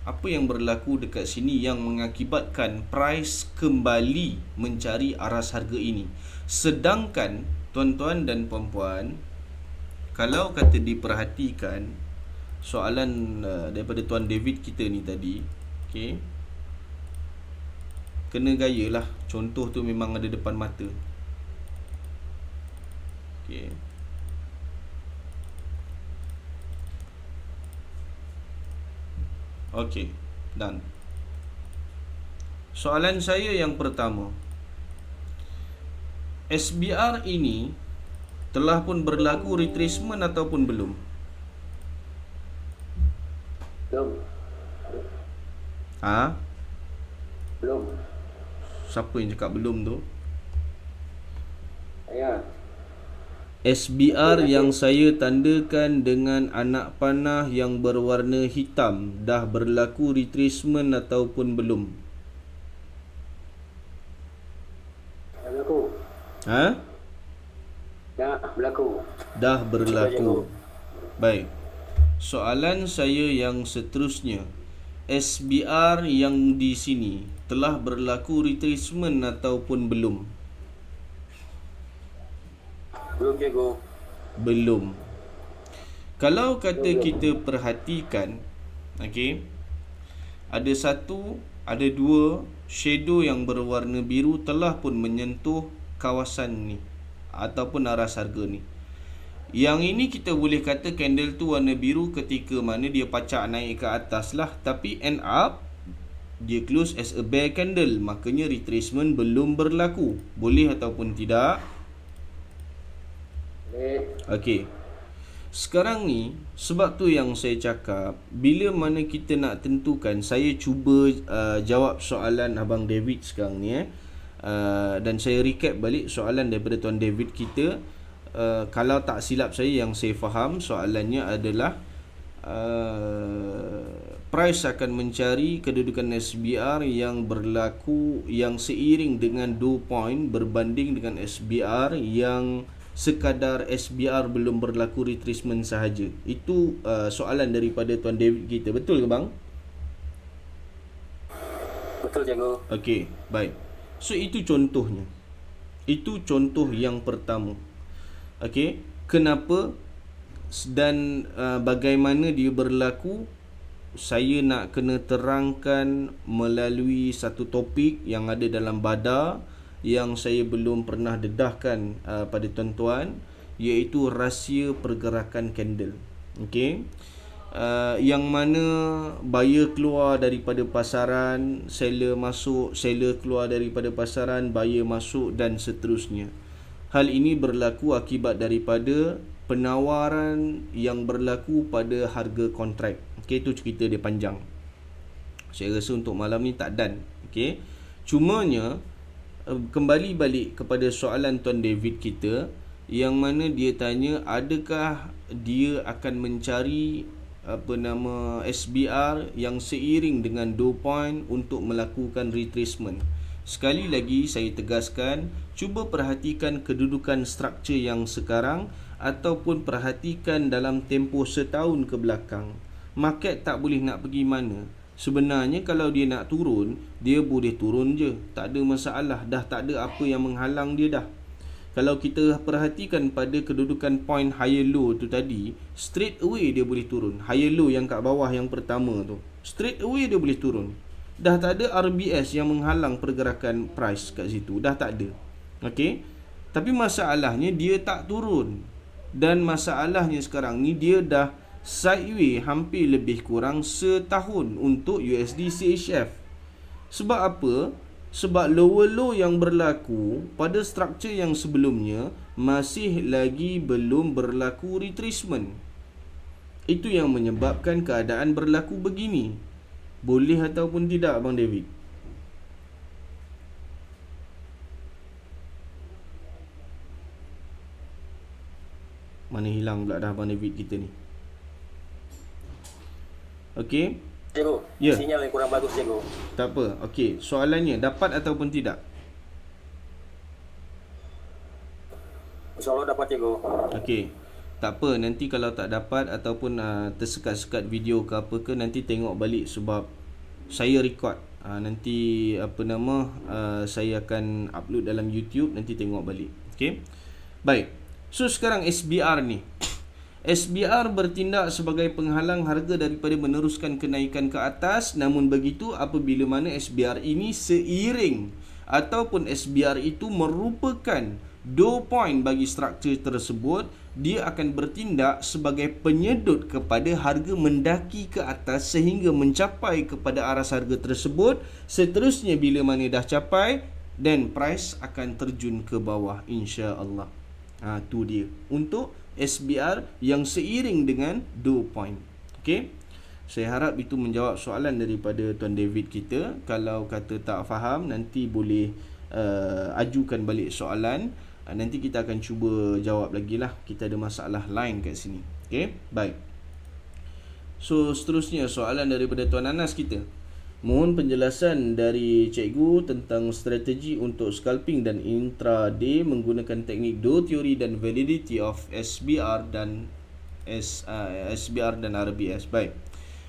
Apa yang berlaku dekat sini yang mengakibatkan price kembali mencari aras harga ini? Sedangkan tuan-tuan dan puan-puan, kalau kata diperhatikan soalan daripada Tuan David kita ni tadi, okey, kena gaya lah. Contoh tu memang ada depan mata. Okey. Okey, done. Soalan saya yang pertama, SBR ini telah pun berlaku retracement ataupun belum? Belum. Belum. Siapa yang cakap belum tu? Saya. SBR yang saya tandakan dengan anak panah yang berwarna hitam dah berlaku retracement ataupun belum? Berlaku. Dah berlaku. Baik. Soalan saya yang seterusnya, SBR yang di sini telah berlaku retracement ataupun belum? Belum, cikgu. Belum. Kalau kata kita perhatikan, okey, ada dua shadow yang berwarna biru telah pun menyentuh kawasan ni ataupun aras harga ni. Yang ini kita boleh kata candle tu warna biru ketika mana dia pacak naik ke atas lah, tapi end up dia close as a bear candle, makanya retracement belum berlaku. Boleh ataupun tidak? Okey. Sekarang ni sebab tu yang saya cakap, bila mana kita nak tentukan, saya cuba jawab soalan Abang David sekarang ni dan saya recap balik soalan daripada Tuan David kita. Kalau tak silap saya, yang saya faham soalannya adalah price akan mencari kedudukan SBR yang berlaku yang seiring dengan 2 point berbanding dengan SBR yang sekadar SBR belum berlaku retracement sahaja. Itu soalan daripada Tuan David kita. Betul ke bang? Betul, cikgu. Okey, baik. So itu contohnya. Itu contoh yang pertama. Okey, kenapa dan bagaimana dia berlaku, saya nak kena terangkan melalui satu topik yang ada dalam Badar yang saya belum pernah dedahkan pada tuan-tuan, iaitu rahsia pergerakan candle. Okey, yang mana buyer keluar daripada pasaran, seller masuk, seller keluar daripada pasaran, buyer masuk dan seterusnya. Hal ini berlaku akibat daripada penawaran yang berlaku pada harga kontrak. Okey, itu cerita dia panjang. Saya rasa untuk malam ni tak done. Okey. Cumanya kembali balik kepada soalan Tuan David kita, yang mana dia tanya adakah dia akan mencari SBR yang seiring dengan 2 point untuk melakukan retracement. Sekali lagi saya tegaskan, cuba perhatikan kedudukan struktur yang sekarang ataupun perhatikan dalam tempoh setahun ke belakang. Market tak boleh nak pergi mana. Sebenarnya kalau dia nak turun, dia boleh turun je, tak ada masalah, dah tak ada apa yang menghalang dia dah. Kalau kita perhatikan pada kedudukan point higher low tu tadi, straight away dia boleh turun. Higher low yang kat bawah yang pertama tu, straight away dia boleh turun. Dah tak ada RBS yang menghalang pergerakan price kat situ, dah tak ada. Okey. Tapi masalahnya dia tak turun. Dan masalahnya sekarang ni dia dah sideway hampir lebih kurang setahun untuk USD CHF. Sebab apa? Sebab lower low yang berlaku pada struktur yang sebelumnya masih lagi belum berlaku retracement. Itu yang menyebabkan keadaan berlaku begini. Boleh ataupun tidak, Abang David? Mana hilang pula dah Abang David kita ni. Okey. Cikgu, Ya. sinyal yang kurang bagus, Cikgu. Tak apa. Okey, soalannya dapat ataupun tidak? InsyaAllah dapat, Cikgu. Okey. Tak apa, nanti kalau tak dapat ataupun tersekat-sekat video ke apa ke, nanti tengok balik sebab saya record. Nanti saya akan upload dalam YouTube, nanti tengok balik. Okey. Baik. So sekarang SBR ni. SBR bertindak sebagai penghalang harga daripada meneruskan kenaikan ke atas. Namun begitu, apabila mana SBR ini seiring ataupun SBR itu merupakan low point bagi struktur tersebut, dia akan bertindak sebagai penyedut kepada harga mendaki ke atas sehingga mencapai kepada aras harga tersebut. Seterusnya bila mana dah capai, then price akan terjun ke bawah, insya-Allah. Tu dia untuk SBR yang seiring dengan low point. Okey. Saya harap itu menjawab soalan daripada Tuan David kita. Kalau kata tak faham, nanti boleh ajukan balik soalan. Nanti kita akan cuba jawab lagi lah. Kita ada masalah lain kat sini. Okey, baik. So seterusnya soalan daripada Tuan Anas kita. Mohon penjelasan dari cikgu tentang strategi untuk scalping dan intraday menggunakan teknik Dow Theory dan validity of SBR dan SBR dan RBS. Baik.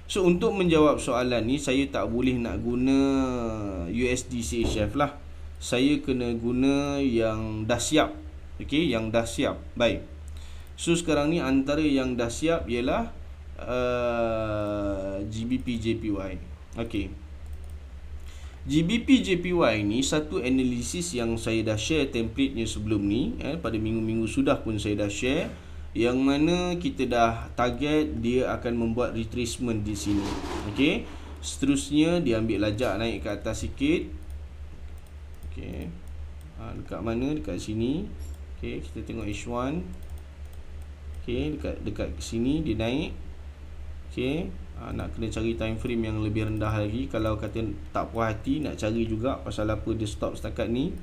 So untuk menjawab soalan ni, saya tak boleh nak guna USD CHF lah. Saya kena guna yang dah siap. Okey, yang dah siap. Baik. So sekarang ni antara yang dah siap ialah GBP JPY. Okey. GBP JPY ni satu analisis yang saya dah share template-nya sebelum ni, pada minggu-minggu sudah pun saya dah share, yang mana kita dah target dia akan membuat retracement di sini. Okey. Seterusnya dia ambil lajak naik ke atas sikit. Okey. Dekat mana? Dekat sini. Okey, kita tengok H1. Okey, dekat sini dia naik. Okey. Nak kena cari time frame yang lebih rendah lagi. Kalau kata tak puas hati, nak cari juga pasal apa dia stop setakat ni,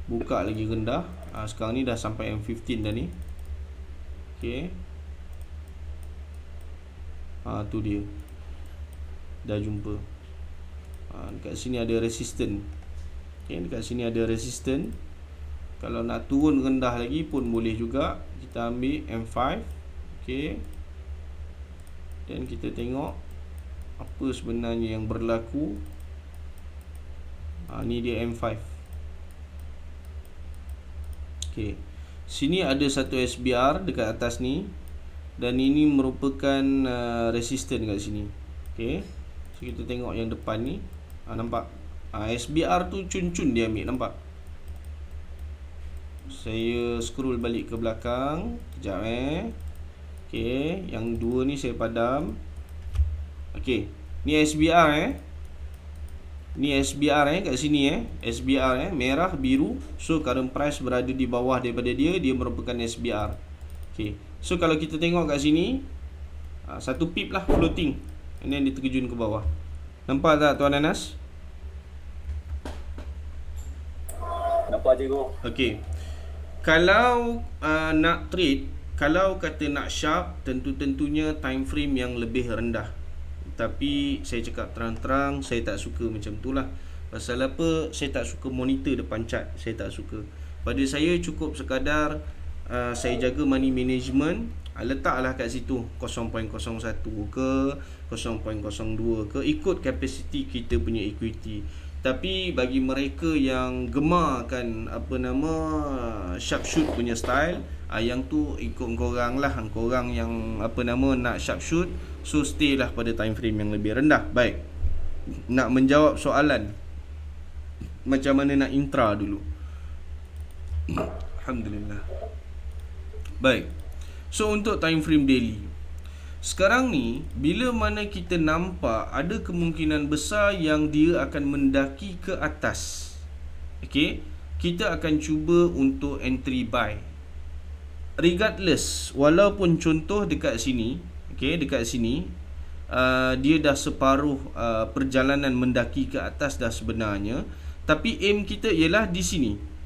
buka lagi rendah. Sekarang ni dah sampai M15 dah ni. Okey. Tu dia. Dah jumpa. Dekat sini ada resistance. Okey, dekat sini ada resistance. Kalau nak turun rendah lagi pun boleh juga. Kita ambil M5. Okey. Dan kita tengok apa sebenarnya yang berlaku. Ni dia M5. Okey. Sini ada satu SBR dekat atas ni. Dan ini merupakan resistance kat sini. Okey. So kita tengok yang depan ni. Nampak? SBR tu cun-cun dia ambil, nampak? Saya scroll balik ke belakang. Sekejap Okey, yang dua ni saya padam. Okey, ni SBR Ni SBR kat sini SBR merah biru. So current price berada di bawah daripada dia, dia merupakan SBR. Okey. So kalau kita tengok kat sini, satu pip lah floating. And then dia terjun ke bawah. Nampak tak Tuan Anas? Nampak, cikgu. Okey. Kalau nak trade, kalau kata nak sharp, tentu-tentunya time frame yang lebih rendah. Tapi saya cakap terang-terang, saya tak suka macam tu lah. Pasal apa? Saya tak suka monitor depan chart. Saya tak suka. Pada saya cukup sekadar saya jaga money management. Letaklah kat situ 0.01 ke 0.02 ke, ikut capacity kita punya equity. Tapi bagi mereka yang gemarkan sharp shoot punya style, yang tu ikut korang lah. Korang yang nak sharp shoot, so stay lah pada time frame yang lebih rendah. Baik, nak menjawab soalan macam mana nak intra dulu. Alhamdulillah. Baik. So untuk time frame daily, sekarang ni bila mana kita nampak ada kemungkinan besar yang dia akan mendaki ke atas, okey, kita akan cuba untuk entry buy. Regardless, walaupun contoh dekat sini, okey, dekat sini dia dah separuh perjalanan mendaki ke atas dah sebenarnya, tapi aim kita ialah di sini.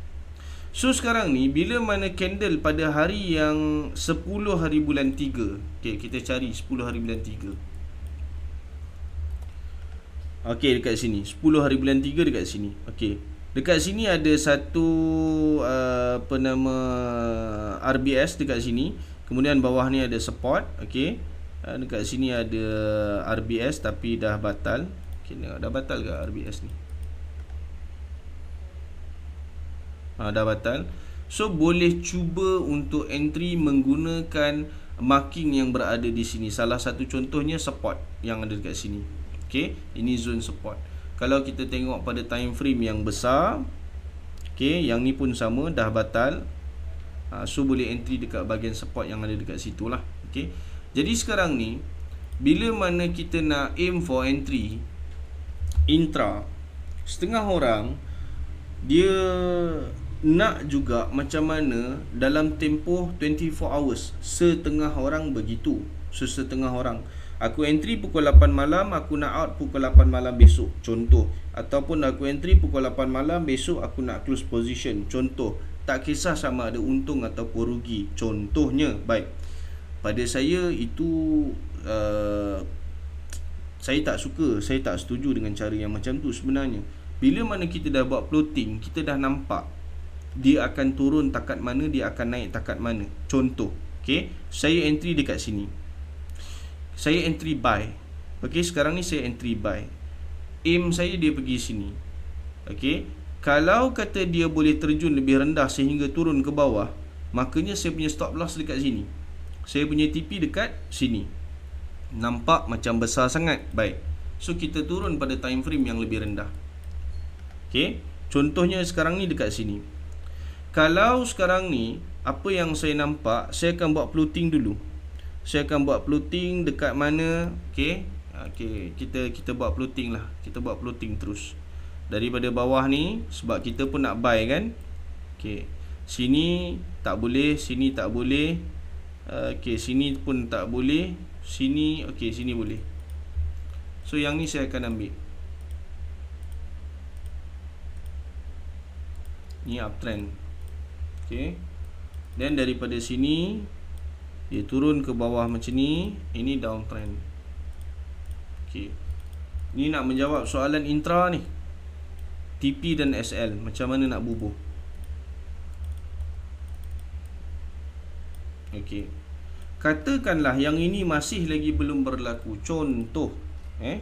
So sekarang ni bila mana candle pada hari yang 10 hari bulan 3, okey, kita cari 10 hari bulan 3. Okey, dekat sini 10 hari bulan 3 dekat sini. Okey, dekat sini ada satu RBS dekat sini. Kemudian bawah ni ada support. Okey, dekat sini ada RBS tapi dah batal. Okey, dah batal ke RBS ni? Dah batal. So boleh cuba untuk entry menggunakan marking yang berada di sini. Salah satu contohnya support yang ada dekat sini. Okey, ini zone support. Kalau kita tengok pada time frame yang besar, okey, yang ni pun sama, dah batal. So boleh entry dekat bahagian support yang ada dekat situ lah. Okey, jadi sekarang ni bila mana kita nak aim for entry intra, setengah orang dia nak juga macam mana dalam tempoh 24 hours. Setengah orang begitu. So setengah orang, aku entry pukul 8 malam, aku nak out pukul 8 malam besok, contoh. Ataupun aku entry pukul 8 malam, besok aku nak close position, contoh. Tak kisah sama ada untung ataupun rugi, contohnya. Baik, pada saya itu saya tak suka, saya tak setuju dengan cara yang macam tu sebenarnya. Bila mana kita dah buat plotting, kita dah nampak dia akan turun takat mana, dia akan naik takat mana. Contoh, okey, saya entry dekat sini, saya entry buy. Okey, sekarang ni saya entry buy. Aim saya dia pergi sini. Okey, kalau kata dia boleh terjun lebih rendah sehingga turun ke bawah, makanya saya punya stop loss dekat sini, saya punya TP dekat sini. Nampak macam besar sangat. Baik, so kita turun pada time frame yang lebih rendah. Okey, contohnya sekarang ni dekat sini. Kalau sekarang ni apa yang saya nampak, saya akan buat plotting dulu. Saya akan buat plotting dekat mana. Okey, okey, kita buat plotting lah. Kita buat plotting terus daripada bawah ni, sebab kita pun nak buy kan. Okey, sini tak boleh, sini tak boleh. Okey, sini pun tak boleh. Sini, okey, sini boleh. So yang ni saya akan ambil. Ni uptrend. Okey, dan daripada sini dia turun ke bawah macam ni, ini downtrend. Okey, ni nak menjawab soalan intra ni, TP dan SL macam mana nak bubuh. Okey, katakanlah yang ini masih lagi belum berlaku, contoh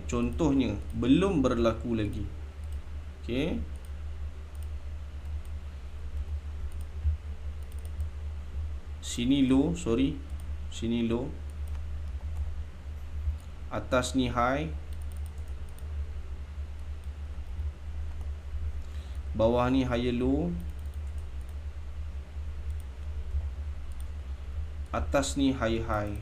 contohnya belum berlaku lagi. Okey, sini low, sini low, atas ni high, bawah ni higher low, atas ni high.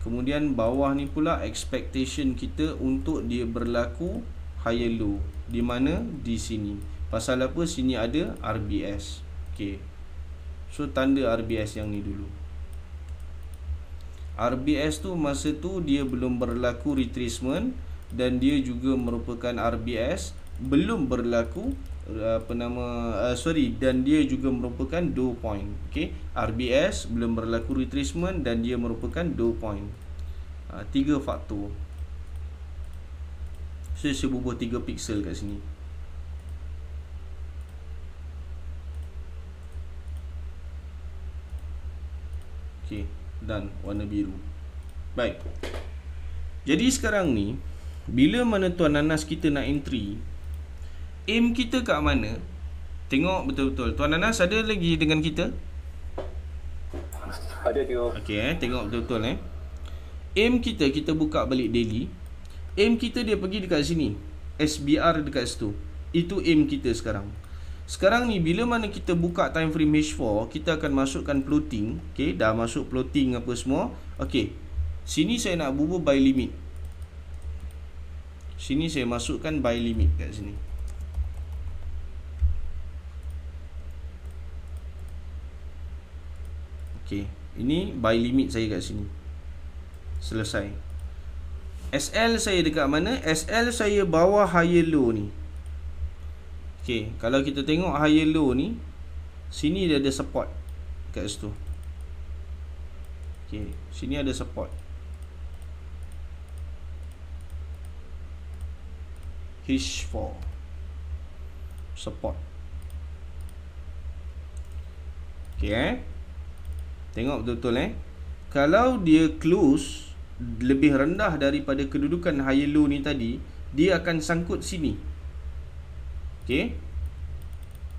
Kemudian bawah ni pula expectation kita untuk dia berlaku higher low. Di mana? Di sini. Pasal apa? Sini ada RBS. Okey, so tanda RBS yang ni dulu. RBS tu masa tu dia belum berlaku retracement, dan dia juga merupakan RBS belum berlaku dan dia juga merupakan dow point. Okey, RBS belum berlaku retracement dan dia merupakan dow point. 3 faktor. So saya bubuh 3 pixel kat sini. Okey, dan warna biru. Baik, jadi sekarang ni bila mana Tuan Anas kita nak entry, aim kita kat mana? Tengok betul-betul. Tuan Anas ada lagi dengan kita? Ada tengok. Okey, tengok betul-betul aim kita buka balik daily. Aim kita dia pergi dekat sini, SBR dekat situ. Itu aim kita sekarang. Sekarang ni bila mana kita buka time frame H4, kita akan masukkan plotting. Okey, dah masuk plotting apa semua. Okey. Sini saya nak bubuh buy limit. Sini saya masukkan buy limit kat sini. Okey, ini buy limit saya kat sini. Selesai. SL saya dekat mana? SL saya bawah higher low ni. Okey, kalau kita tengok higher low ni, sini dia ada support kat situ. Okey, sini ada support. H4 support. Okey, tengok betul-betul kalau dia close lebih rendah daripada kedudukan higher low ni tadi, dia akan sangkut sini. Okey,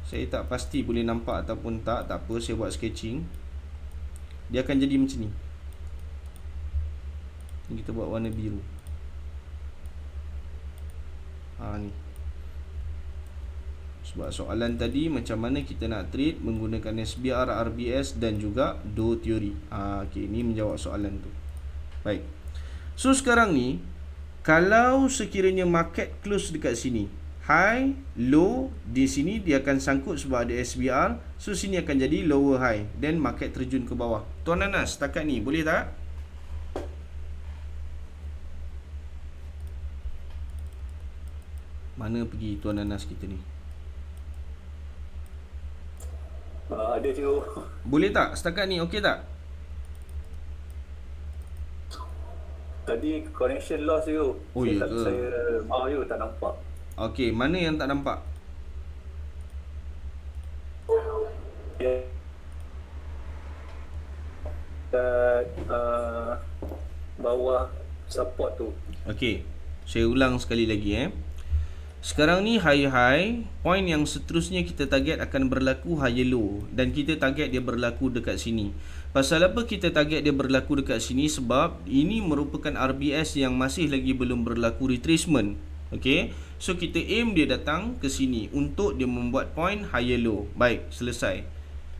saya tak pasti boleh nampak ataupun tak apa, saya buat sketching. Dia akan jadi macam ni. Kita buat warna biru. Ni. Sebab soalan tadi macam mana kita nak trade menggunakan SBR, RBS dan juga Dow Theory. Okey, ni menjawab soalan tu. Baik. So sekarang ni, kalau sekiranya market close dekat sini, high, low, di sini dia akan sangkut sebab ada SBR. So sini akan jadi lower high, then market terjun ke bawah. Tuan Anas, setakat ni boleh tak? Mana pergi Tuan Anas kita ni? Ada cikgu. Boleh tak? Setakat ni okey tak? Tadi connection loss cikgu. Oh, ya ke? Saya cikgu tak nampak. Okey, mana yang tak nampak? Ya. Bawah support tu. Okey, saya ulang sekali lagi Sekarang ni high, point yang seterusnya kita target akan berlaku higher low, dan kita target dia berlaku dekat sini. Pasal apa kita target dia berlaku dekat sini? Sebab ini merupakan RBS yang masih lagi belum berlaku retracement. Okey, so kita aim dia datang ke sini untuk dia membuat point higher low. Baik, selesai.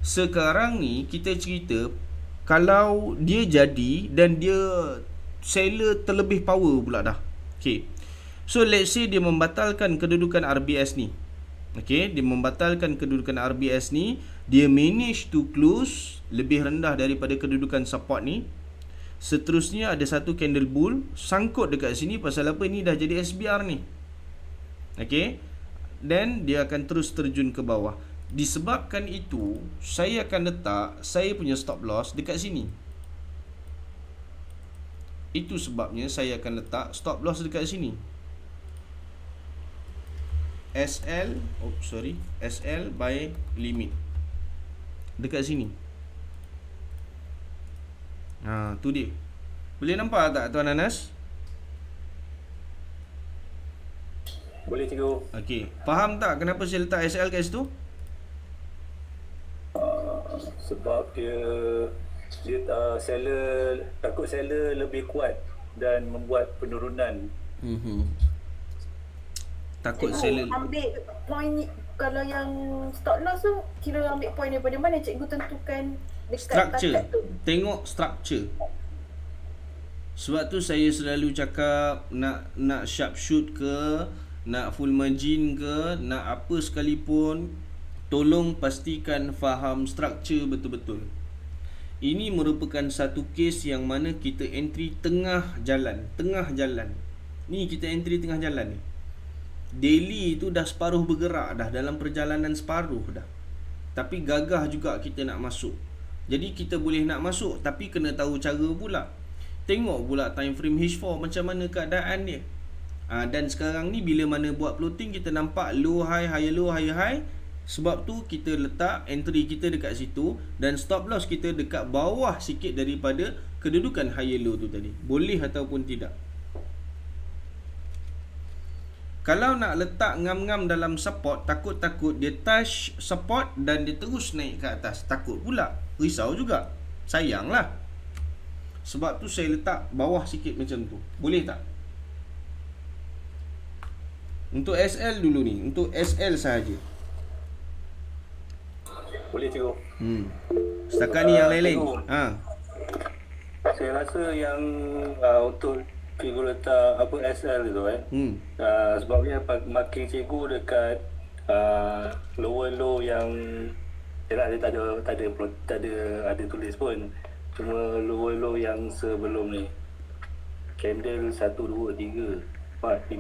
Sekarang ni kita cerita kalau dia jadi dan dia seller terlebih power pula dah. Okey, so let's say dia membatalkan kedudukan RBS ni. Okey, dia membatalkan kedudukan RBS ni, dia manage to close lebih rendah daripada kedudukan support ni. Seterusnya ada satu candle bull sangkut dekat sini. Pasal apa? Ni dah jadi SBR ni. Okey, then dia akan terus terjun ke bawah. Disebabkan itu, saya akan letak saya punya stop loss dekat sini. Itu sebabnya saya akan letak stop loss dekat sini. SL by limit dekat sini. Tu dia. Boleh nampak tak Tuan Anas? Boleh cikgu. Okey, faham tak kenapa saya letak SL kat situ? Sebab dia seller, takut seller lebih kuat dan membuat penurunan. Takut cikgu seller ambil point kalau yang stop loss tu, kira ambil point daripada mana cikgu tentukan dekat structure. target tu? Tengok structure. Sebab tu saya selalu cakap nak sharp shoot ke, nak full margin ke, nak apa sekalipun, tolong pastikan faham structure betul-betul. Ini merupakan satu kes yang mana kita entry tengah jalan. Ni kita entry tengah jalan ni. Daily tu dah separuh bergerak dah, dalam perjalanan separuh dah. Tapi gagah juga kita nak masuk. Jadi kita boleh nak masuk, tapi kena tahu cara pula. Tengok pula time frame H4 macam mana keadaan dia. Dan sekarang ni bila mana buat plotting, kita nampak low high, higher low, higher high. Sebab tu kita letak entry kita dekat situ, dan stop loss kita dekat bawah sikit daripada kedudukan higher low tu tadi. Boleh ataupun tidak. Kalau nak letak ngam-ngam dalam support, takut-takut dia touch support dan dia terus naik ke atas. Takut pula, risau juga, sayanglah. Sebab tu saya letak bawah sikit macam tu. Boleh tak? Untuk SL dulu ni, untuk SL sahaja. Boleh cikgu. Setakat ni yang lain-lain. Saya rasa yang untuk cikgu letak apa SL tu sebabnya marking cikgu dekat lower low yang dia tak ada tulis pun, cuma lower low yang sebelum ni, candle 1, 2, 3, 4,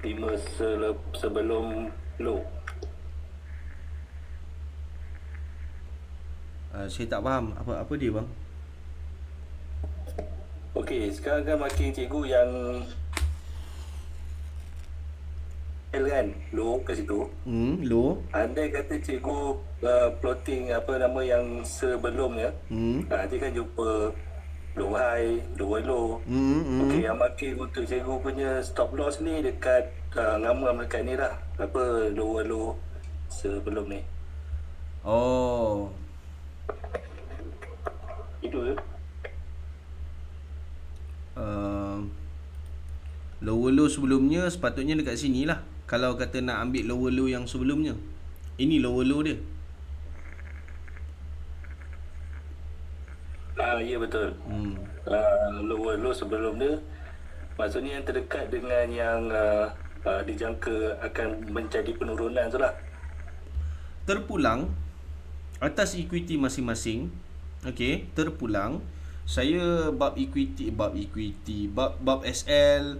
5 sebelum low. Saya tak faham apa dia bang. Okey, sekarang kan marking cikgu yang L kan, low kat situ. Low. Andai kata cikgu plotting apa nama yang sebelumnya, nanti kan jumpa low high, lower low. Okey, yang marking untuk cikgu punya stop loss ni dekat ngam-ngam dekat ni lah. Apa lower low sebelum ni. Oh. Itu je. Lower low sebelumnya sepatutnya dekat sini lah. Kalau kata nak ambil lower low yang sebelumnya, ini lower low dia. Ya betul. Lower low sebelum dia, maksudnya yang terdekat dengan yang dijangka akan menjadi penurunan tu lah. Terpulang atas equity masing-masing. Okey, terpulang saya bab SL,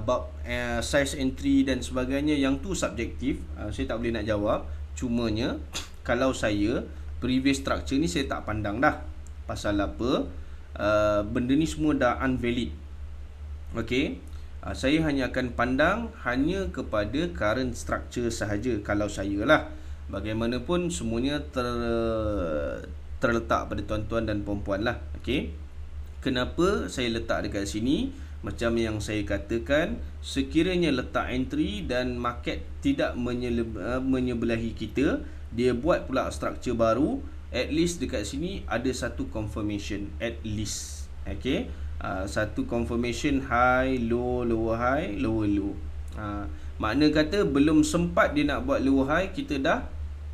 bab size entry dan sebagainya, yang tu subjektif. Saya tak boleh nak jawab. Cumanya kalau saya previous structure ni saya tak pandang dah. Pasal apa? Benda ni semua dah unvalid. Okey, saya hanya akan pandang hanya kepada current structure sahaja kalau saya lah. Bagaimanapun semuanya terletak pada tuan-tuan dan puan-puan lah. Okey, kenapa saya letak dekat sini? Macam yang saya katakan, sekiranya letak entry dan market tidak menyebelahi kita, dia buat pula structure baru, at least dekat sini ada satu confirmation, at least. Okey, satu confirmation high, low, lower high, lower low. Makna kata belum sempat dia nak buat lower high, kita dah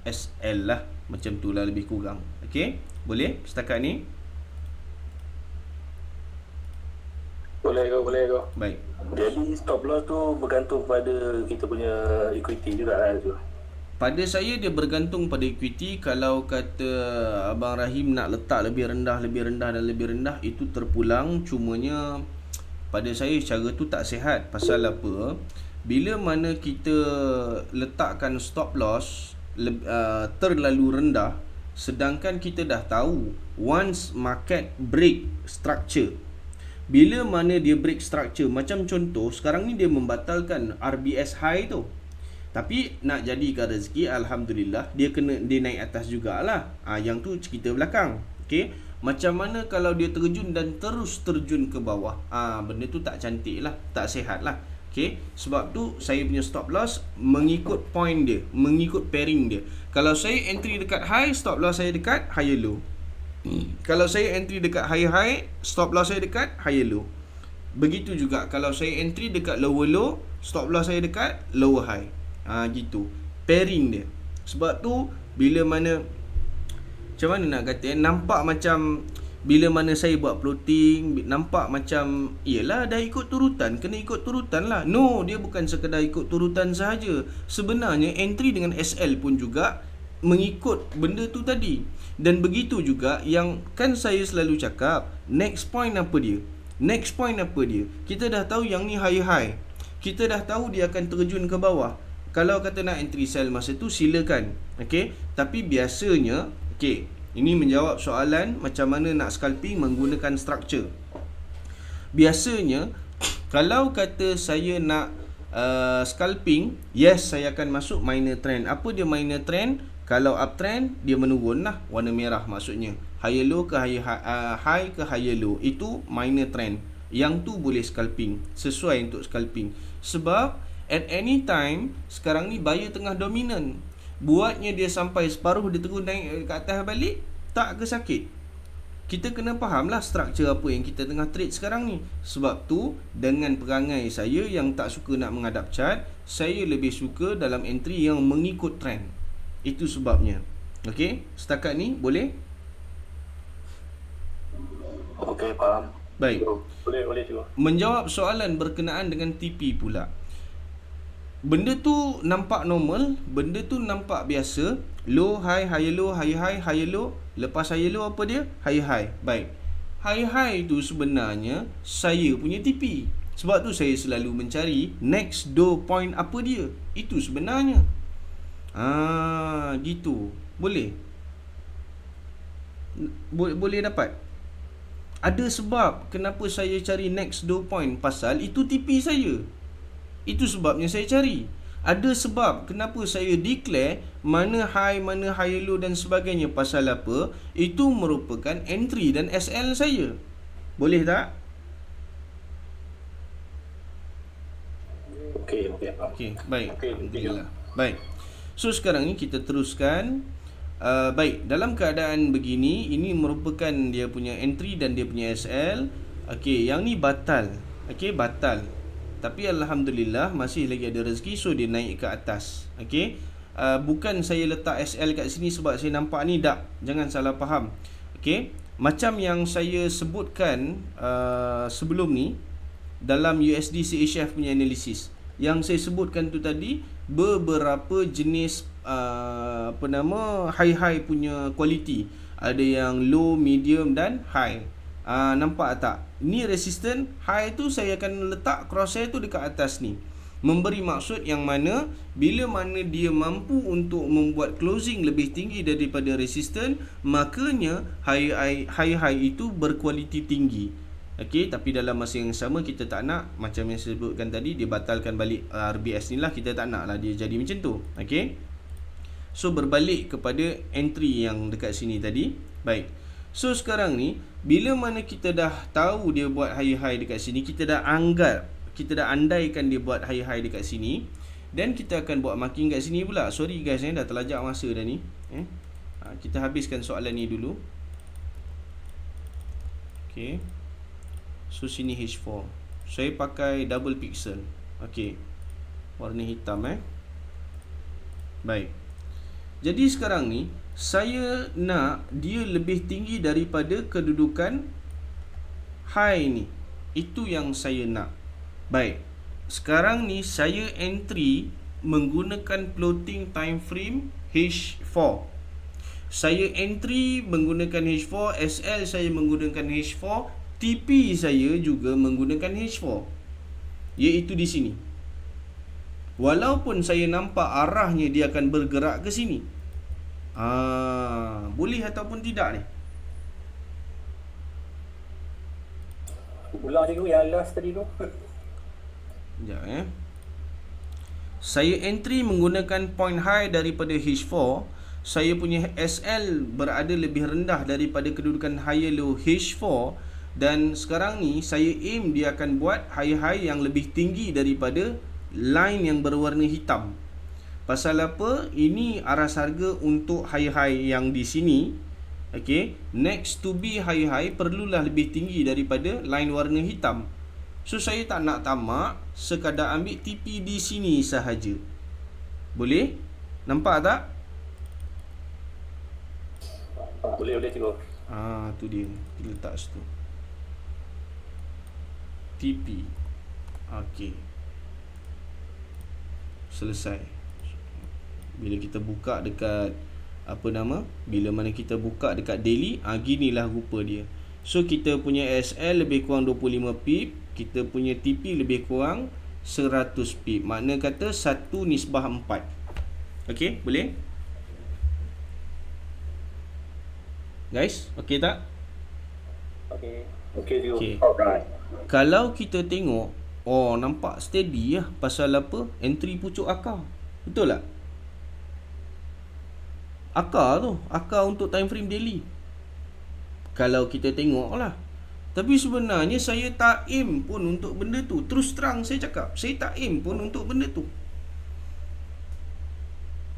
SL lah. Macam tu lah lebih kurang. Okey, boleh setakat ni? Boleh ke? Baik. Jadi stop loss tu bergantung pada kita punya equity juga lah tu. Pada saya dia bergantung pada equity. Kalau kata Abang Rahim nak letak lebih rendah, itu terpulang. Cumanya pada saya cara tu tak sihat. Pasal apa? Bila mana kita letakkan stop loss terlalu rendah, sedangkan kita dah tahu once market break structure, bila mana dia break structure, macam contoh sekarang ni dia membatalkan RBS high tu, tapi nak jadikan rezeki, alhamdulillah dia naik atas jugalah. Yang tu cerita belakang. Okey, macam mana kalau dia terjun dan terus terjun ke bawah? Benda tu tak cantik lah, tak sihat lah. Okey, sebab tu saya punya stop loss mengikut point dia, mengikut pairing dia. Kalau saya entry dekat high, stop loss saya dekat higher low. Kalau saya entry dekat higher high, stop loss saya dekat higher low. Begitu juga kalau saya entry dekat lower low, stop loss saya dekat lower high. Gitu pairing dia. Sebab tu bila mana, macam mana nak kata, nampak macam bila mana saya buat plotting, nampak macam iyalah dah ikut turutan, kena ikut turutan lah. No, dia bukan sekadar ikut turutan sahaja. Sebenarnya entry dengan SL pun juga mengikut benda tu tadi. Dan begitu juga yang kan saya selalu cakap, next point apa dia? Kita dah tahu yang ni high. Kita dah tahu dia akan terjun ke bawah. Kalau kata nak entry sell masa tu silakan. Okey, tapi biasanya ini menjawab soalan macam mana nak scalping menggunakan structure. Biasanya kalau kata saya nak scalping, yes, saya akan masuk minor trend. Apa dia minor trend? Kalau uptrend dia menurun lah, warna merah maksudnya. Higher low ke high ke higher low, itu minor trend. Yang tu boleh scalping, sesuai untuk scalping. Sebab at any time sekarang ni buyer tengah dominan. Buatnya dia sampai separuh, dia terus naik ke atas balik, tak ke sakit. Kita kena faham lah struktur apa yang kita tengah trade sekarang ni. Sebab tu dengan perangai saya yang tak suka nak menghadap chart, saya lebih suka dalam entry yang mengikut trend. Itu sebabnya. Okey, setakat ni boleh? Okey, faham. Baik. Boleh cikgu. Menjawab soalan berkenaan dengan TP pula. Benda tu nampak normal, benda tu nampak biasa. Low, high, high low, high high, high low. Lepas high low apa dia? High high. Baik. High high tu sebenarnya saya punya TP. Sebab tu saya selalu mencari next door point apa dia. Itu sebenarnya. Gitu. Boleh? Boleh dapat? Ada sebab kenapa saya cari next door point, pasal itu TP saya. Itu sebabnya saya cari. Ada sebab kenapa saya declare mana high low dan sebagainya, pasal apa? Itu merupakan entry dan SL saya. Boleh tak? Okey, baik. Alhamdulillah. Baik. So sekarang ni kita teruskan. Baik, dalam keadaan begini, ini merupakan dia punya entry dan dia punya SL. Okey, yang ni batal. Okey, batal. Tapi alhamdulillah masih lagi ada rezeki, so dia naik ke atas. Okey. Bukan saya letak SL kat sini sebab saya nampak ni, tak. Jangan salah faham. Okey. Macam yang saya sebutkan sebelum ni dalam USD CHF punya analisis. Yang saya sebutkan tu tadi beberapa jenis high punya quality. Ada yang low, medium dan high. Nampak tak? Ni resistant high tu saya akan letak crosshair tu dekat atas ni. Memberi maksud yang mana bila mana dia mampu untuk membuat closing lebih tinggi daripada resistant, makanya high itu berkualiti tinggi. Okey, tapi dalam masa yang sama kita tak nak, macam yang saya sebutkan tadi, dia batalkan balik RBS ni lah, kita tak nak lah dia jadi macam tu. Okey. So berbalik kepada entry yang dekat sini tadi. Baik. So sekarang ni bila mana kita dah tahu dia buat high dekat sini, kita dah andaikan dia buat high dekat sini, dan kita akan buat marking kat sini pula. Sorry guys, dah terlajak masa dah ni. Kita habiskan soalan ni dulu. Okey. So sini H4. Saya pakai double pixel. Okey. Warna hitam Baik. Jadi sekarang ni saya nak dia lebih tinggi daripada kedudukan high ni. Itu yang saya nak. Baik. Sekarang ni saya entry menggunakan floating time frame H4. Saya entry menggunakan H4, SL saya menggunakan H4, TP saya juga menggunakan H4. Iaitu di sini. Walaupun saya nampak arahnya dia akan bergerak ke sini. Boleh ataupun tidak ni? Ulang cikgu yang last tadi tu. Sekejap Saya entry menggunakan point high daripada H4. Saya punya SL berada lebih rendah daripada kedudukan high low H4. Dan sekarang ni saya aim dia akan buat high yang lebih tinggi daripada line yang berwarna hitam. Pasal apa? Ini aras harga untuk high yang di sini. Okey, next to be high perlulah lebih tinggi daripada line warna hitam. So saya tak nak tamak, sekadar ambil TP di sini sahaja. Boleh? Nampak tak? Boleh cikgu. Tu dia. Kita letak situ. TP. Okey. Selesai. Bila kita buka dekat bila mana kita buka dekat daily, ginilah rupa dia. So kita punya SL lebih kurang 25 pip, kita punya TP lebih kurang 100 pip. Makna kata 1:4. Okey, boleh? Guys, okey tak? Okey cikgu. Okay. Alright. Kalau kita tengok, nampak steady lah. Pasal apa? Entry pucuk akar. Betul tak? Akar untuk time frame daily. Kalau kita tengok lah. Tapi sebenarnya saya tak aim pun untuk benda tu. Terus terang saya cakap, saya tak aim pun untuk benda tu.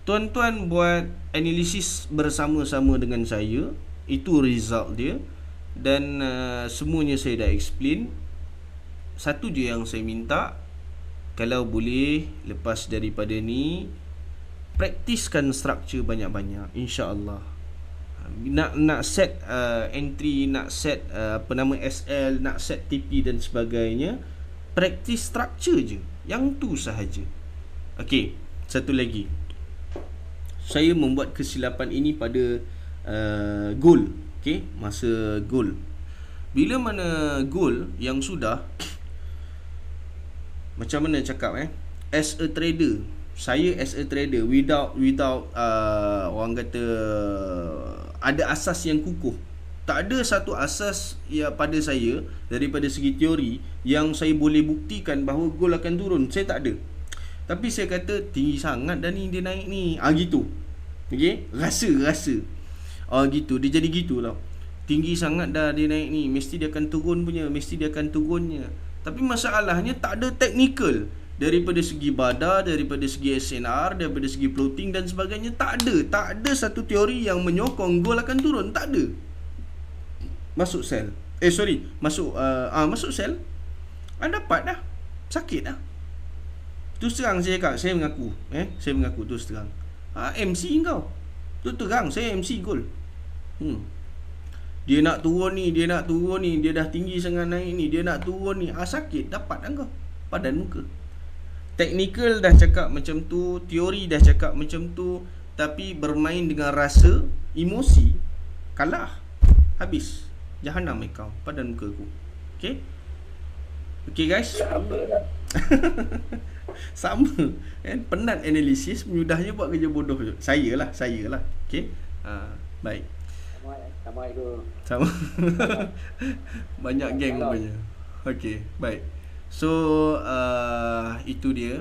Tuan-tuan buat analisis bersama-sama dengan saya. Itu result dia. Dan semuanya saya dah explain. Satu je yang saya minta, kalau boleh lepas daripada ni, praktiskan struktur banyak-banyak, insya-Allah. Nak set entry, nak set SL, nak set TP dan sebagainya, praktis struktur je. Yang tu sahaja. Okey, satu lagi. Saya membuat kesilapan ini pada goal. Okey, masa goal. Bila mana goal yang sudah, macam mana cakap as a trader, saya as a trader without orang kata ada asas yang kukuh. Tak ada satu asas pada saya daripada segi teori yang saya boleh buktikan bahawa gold akan turun. Saya tak ada. Tapi saya kata tinggi sangat dah ni, dia naik ni. Gitu. Okey, rasa. Gitu, dia jadi gitulah. Tinggi sangat dah dia naik ni, mesti dia akan turunnya. Tapi masalahnya tak ada technical. Daripada segi BADA, daripada segi SNR, daripada segi floating dan sebagainya, tak ada satu teori yang menyokong gold akan turun. Tak ada. Masuk sel. Masuk sel. Dapat dah. Sakit dah. Terus terang saya cakap, saya mengaku terus terang. MC kau. Terus terang saya MC gold. Dia nak turun ni, dia dah tinggi sangat naik ni, dia nak turun ni. Sakit, dapat dah kau. Padan muka. Technical dah cakap macam tu, teori dah cakap macam tu, tapi bermain dengan rasa, emosi, kalah. Habis. Jahanam kau, padan muka aku. Okay guys. Sama kan, penat analisis, mudahnya buat kerja bodoh je. Saya lah. Okay. Baik. Sama. Banyak geng rupanya. Okay, baik. So itu dia.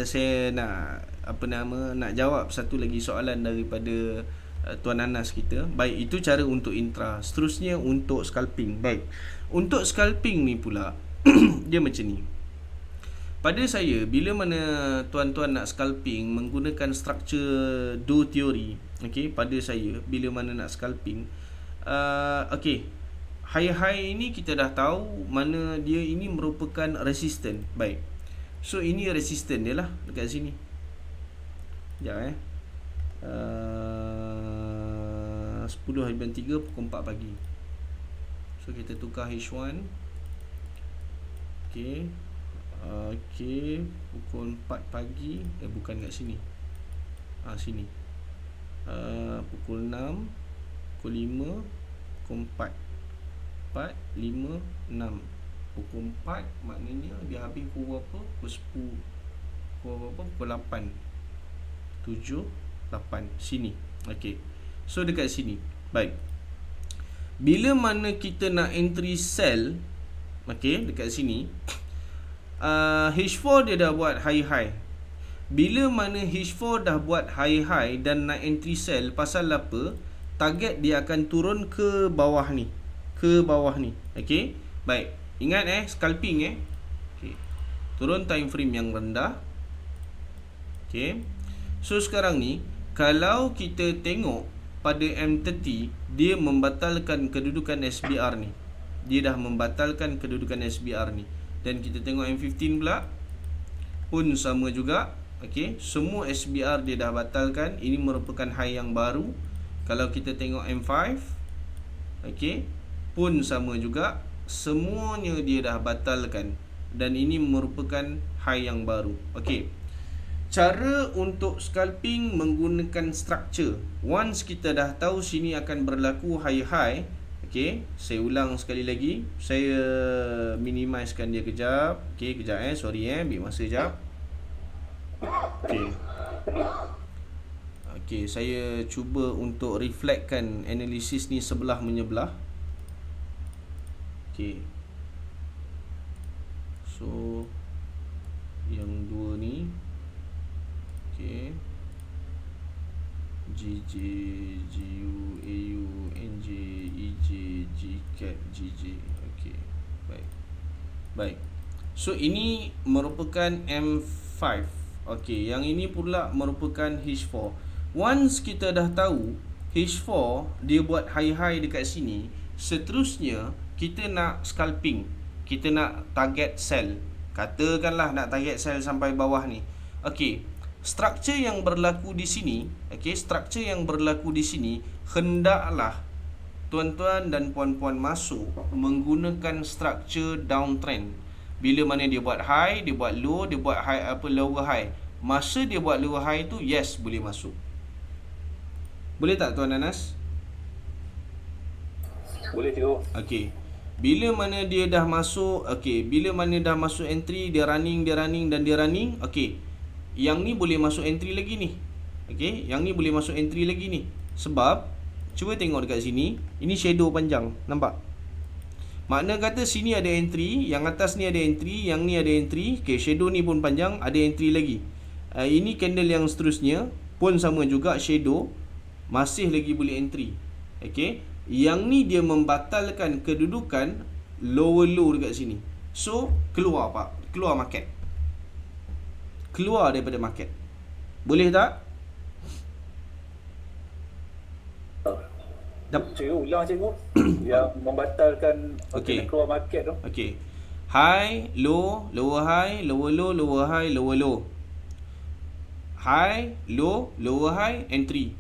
Saya nak jawab satu lagi soalan daripada Tuan Anas kita. Baik, itu cara untuk intra. Seterusnya untuk scalping. Baik. Untuk scalping ni pula dia macam ni. Pada saya, bila mana tuan-tuan nak scalping menggunakan struktur Do teori, pada saya bila mana nak scalping, high ini kita dah tahu mana dia ini merupakan resistant. Baik. So ini resistant dia lah dekat sini. Sekejap 10/3 pukul 4 pagi. So kita tukar H1. Pukul 4 pagi. Bukan kat sini. Sini. Pukul 6, pukul 5, pukul 4. 4, 5, 6. Pukul 4 maknanya dia habis pukul berapa? Pukul 10. Pukul berapa? Pukul 8. 7, 8. Sini. So dekat sini. Baik. Bila mana kita nak entry sell, dekat sini, H4 dia dah buat high. Bila mana H4 dah buat high dan nak entry sell, pasal apa? Target dia akan turun ke bawah ni. Baik. Ingat scalping turun time frame yang rendah. So sekarang ni kalau kita tengok pada M30, dia membatalkan kedudukan SBR ni. Dia dah membatalkan kedudukan SBR ni. Dan kita tengok M15 pula pun sama juga. Semua SBR dia dah batalkan. Ini merupakan high yang baru. Kalau kita tengok M5, pun sama juga. Semuanya dia dah batalkan. Dan ini merupakan high yang baru. Cara untuk scalping menggunakan structure. Once kita dah tahu sini akan berlaku high. Saya ulang sekali lagi. Saya minimizekan dia kejap. Kejap sorry ambil masa kejap. Saya cuba untuk reflectkan analisis ni sebelah menyebelah. So yang dua ni GJ, GU, AU, NJ, EJ, GCAT, GJ. Baik. So ini merupakan M5. Yang ini pula merupakan H4. Once kita dah tahu H4 dia buat high dekat sini, seterusnya kita nak scalping. Kita nak target sell. Katakanlah nak target sell sampai bawah ni. Struktur yang berlaku di sini, okey, struktur yang berlaku di sini hendaklah tuan-tuan dan puan-puan masuk menggunakan struktur downtrend. Bila mana dia buat high, dia buat low, dia buat high lower high. Masa dia buat lower high tu, yes, boleh masuk. Boleh tak Tuan Anas? Boleh cikgu. Okey. Bila mana dia dah masuk, okey, bila mana dah masuk entry, dia running dan dia running, okey. Yang ni boleh masuk entry lagi ni. Okey, yang ni boleh masuk entry lagi ni. Sebab cuba tengok dekat sini, ini shadow panjang, nampak? Makna kata sini ada entry, yang atas ni ada entry, yang ni ada entry. Okey, shadow ni pun panjang, ada entry lagi. Ini candle yang seterusnya pun sama juga, shadow masih lagi boleh entry. Okey, yang ni dia membatalkan kedudukan lower low dekat sini. So, keluar Pak, keluar market. Keluar daripada market. Boleh tak? Cikgu ulang cikgu. Yang membatalkan Okey. keluar market tu. Okey. High, low, lower high, lower low, lower high, lower low. High, low, lower high, entry.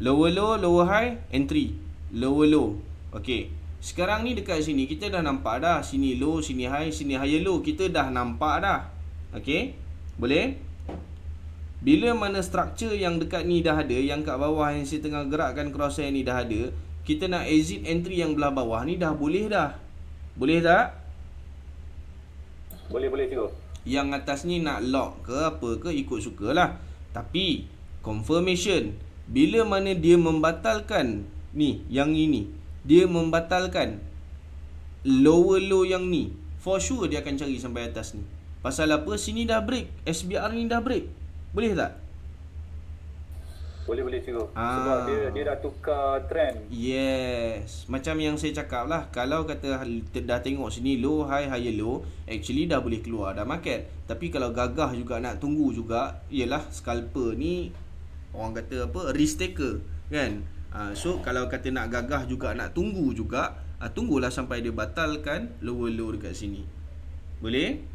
Lower low, lower high, entry. Lower low. Okey. Sekarang ni dekat sini kita dah nampak dah. Sini low, sini high, sini higher low. Kita dah nampak dah. Okey. Boleh? Bila mana struktur yang dekat ni dah ada, yang kat bawah yang saya tengah gerakkan crosshair ni dah ada, kita nak exit entry yang belah bawah ni dah boleh dah. Boleh tak? Boleh cikgu. Yang atas ni nak lock ke apa ke ikut sukalah. Tapi confirmation, bila mana dia membatalkan ni, yang ini, dia membatalkan lower low yang ni, for sure dia akan cari sampai atas ni. Pasal apa? Sini dah break, SBR ni dah break. Boleh tak? Boleh cikgu. Sebab dia dah tukar trend. Yes. Macam yang saya cakap lah, kalau kata dah tengok sini low, high, higher low, actually dah boleh keluar dah market. Tapi kalau gagah juga nak tunggu juga, ialah scalper ni orang kata apa, risk taker kan. So kalau kata nak gagah juga, nak tunggu juga, tunggulah sampai dia batalkan lower low dekat sini. Boleh?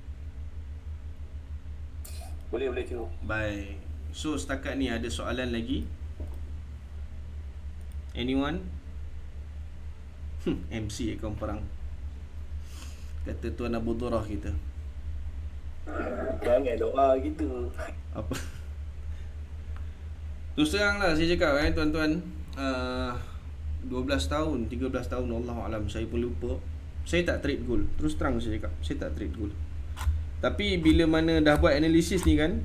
Boleh cikgu. Baik. So setakat ni ada soalan lagi? Anyone? MC akaun perang. Kata Tuan Abu Dhurah kita. Jangan doa gitu. Apa? Terus terang lah saya cakap tuan-tuan, 12 tahun, 13 tahun, Allahualam, saya pun lupa. Saya tak trade gold. Terus terang saya cakap, saya tak trade gold. Tapi bila mana dah buat analisis ni kan,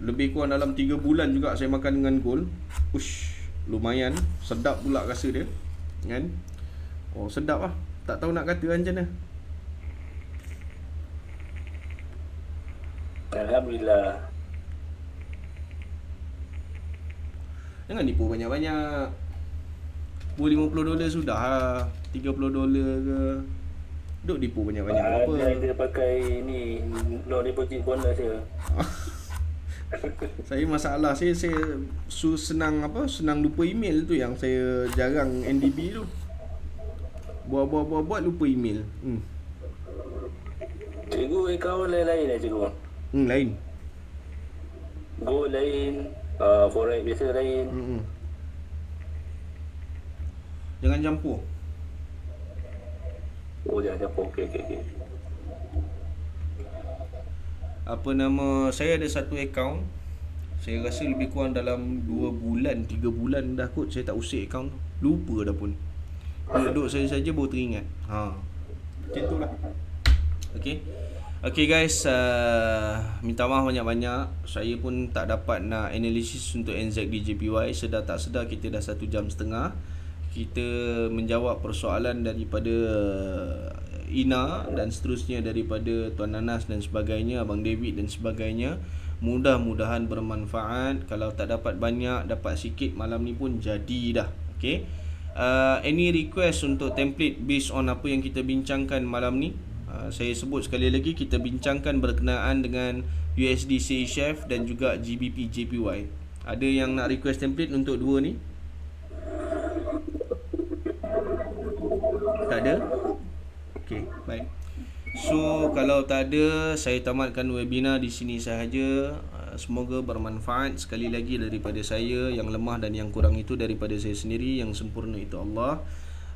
lebih kurang dalam 3 bulan juga saya makan dengan gold. Ush, lumayan sedap pula rasa dia kan. Oh sedap lah, tak tahu nak kata macam mana. Alhamdulillah. Jangan tipu banyak-banyak. $50 sudah lah, $30 ke. Duk tipu banyak-banyak apa. Dia pakai ni no deposit bonus dia. Saya masalah saya senang lupa email tu, yang saya jarang NDB tu. Buat lupa email. Cikgu akaun lain lah cikgu. Lain. Go lain, forex biasa lain. Jangan campur. Oh jangan campur. Okey. Apa nama, saya ada satu akaun. Saya rasa lebih kurang dalam 2 bulan, 3 bulan dah kot saya tak usik akaun tu. Lupa dah pun. Duduk saja baru teringat. Macam tu lah. Okay guys, minta maaf banyak-banyak. Saya pun tak dapat nak analisis untuk NZD JPY. Sedar tak sedar kita dah 1 jam setengah. Kita menjawab persoalan daripada Ina dan seterusnya daripada Tuan Anas dan sebagainya, Abang David dan sebagainya. Mudah-mudahan bermanfaat. Kalau tak dapat banyak, dapat sikit malam ni pun jadi dah. Okay. Any request untuk template based on apa yang kita bincangkan malam ni? Saya sebut sekali lagi, kita bincangkan berkenaan dengan USD CHF dan juga GBP JPY. Ada yang nak request template untuk dua ni? Tak ada? Okay, baik. So kalau tak ada, saya tamatkan webinar di sini sahaja. semoga bermanfaat. Sekali lagi daripada saya, yang lemah dan yang kurang itu daripada saya sendiri, yang sempurna itu Allah.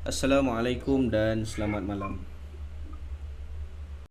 Assalamualaikum dan selamat malam.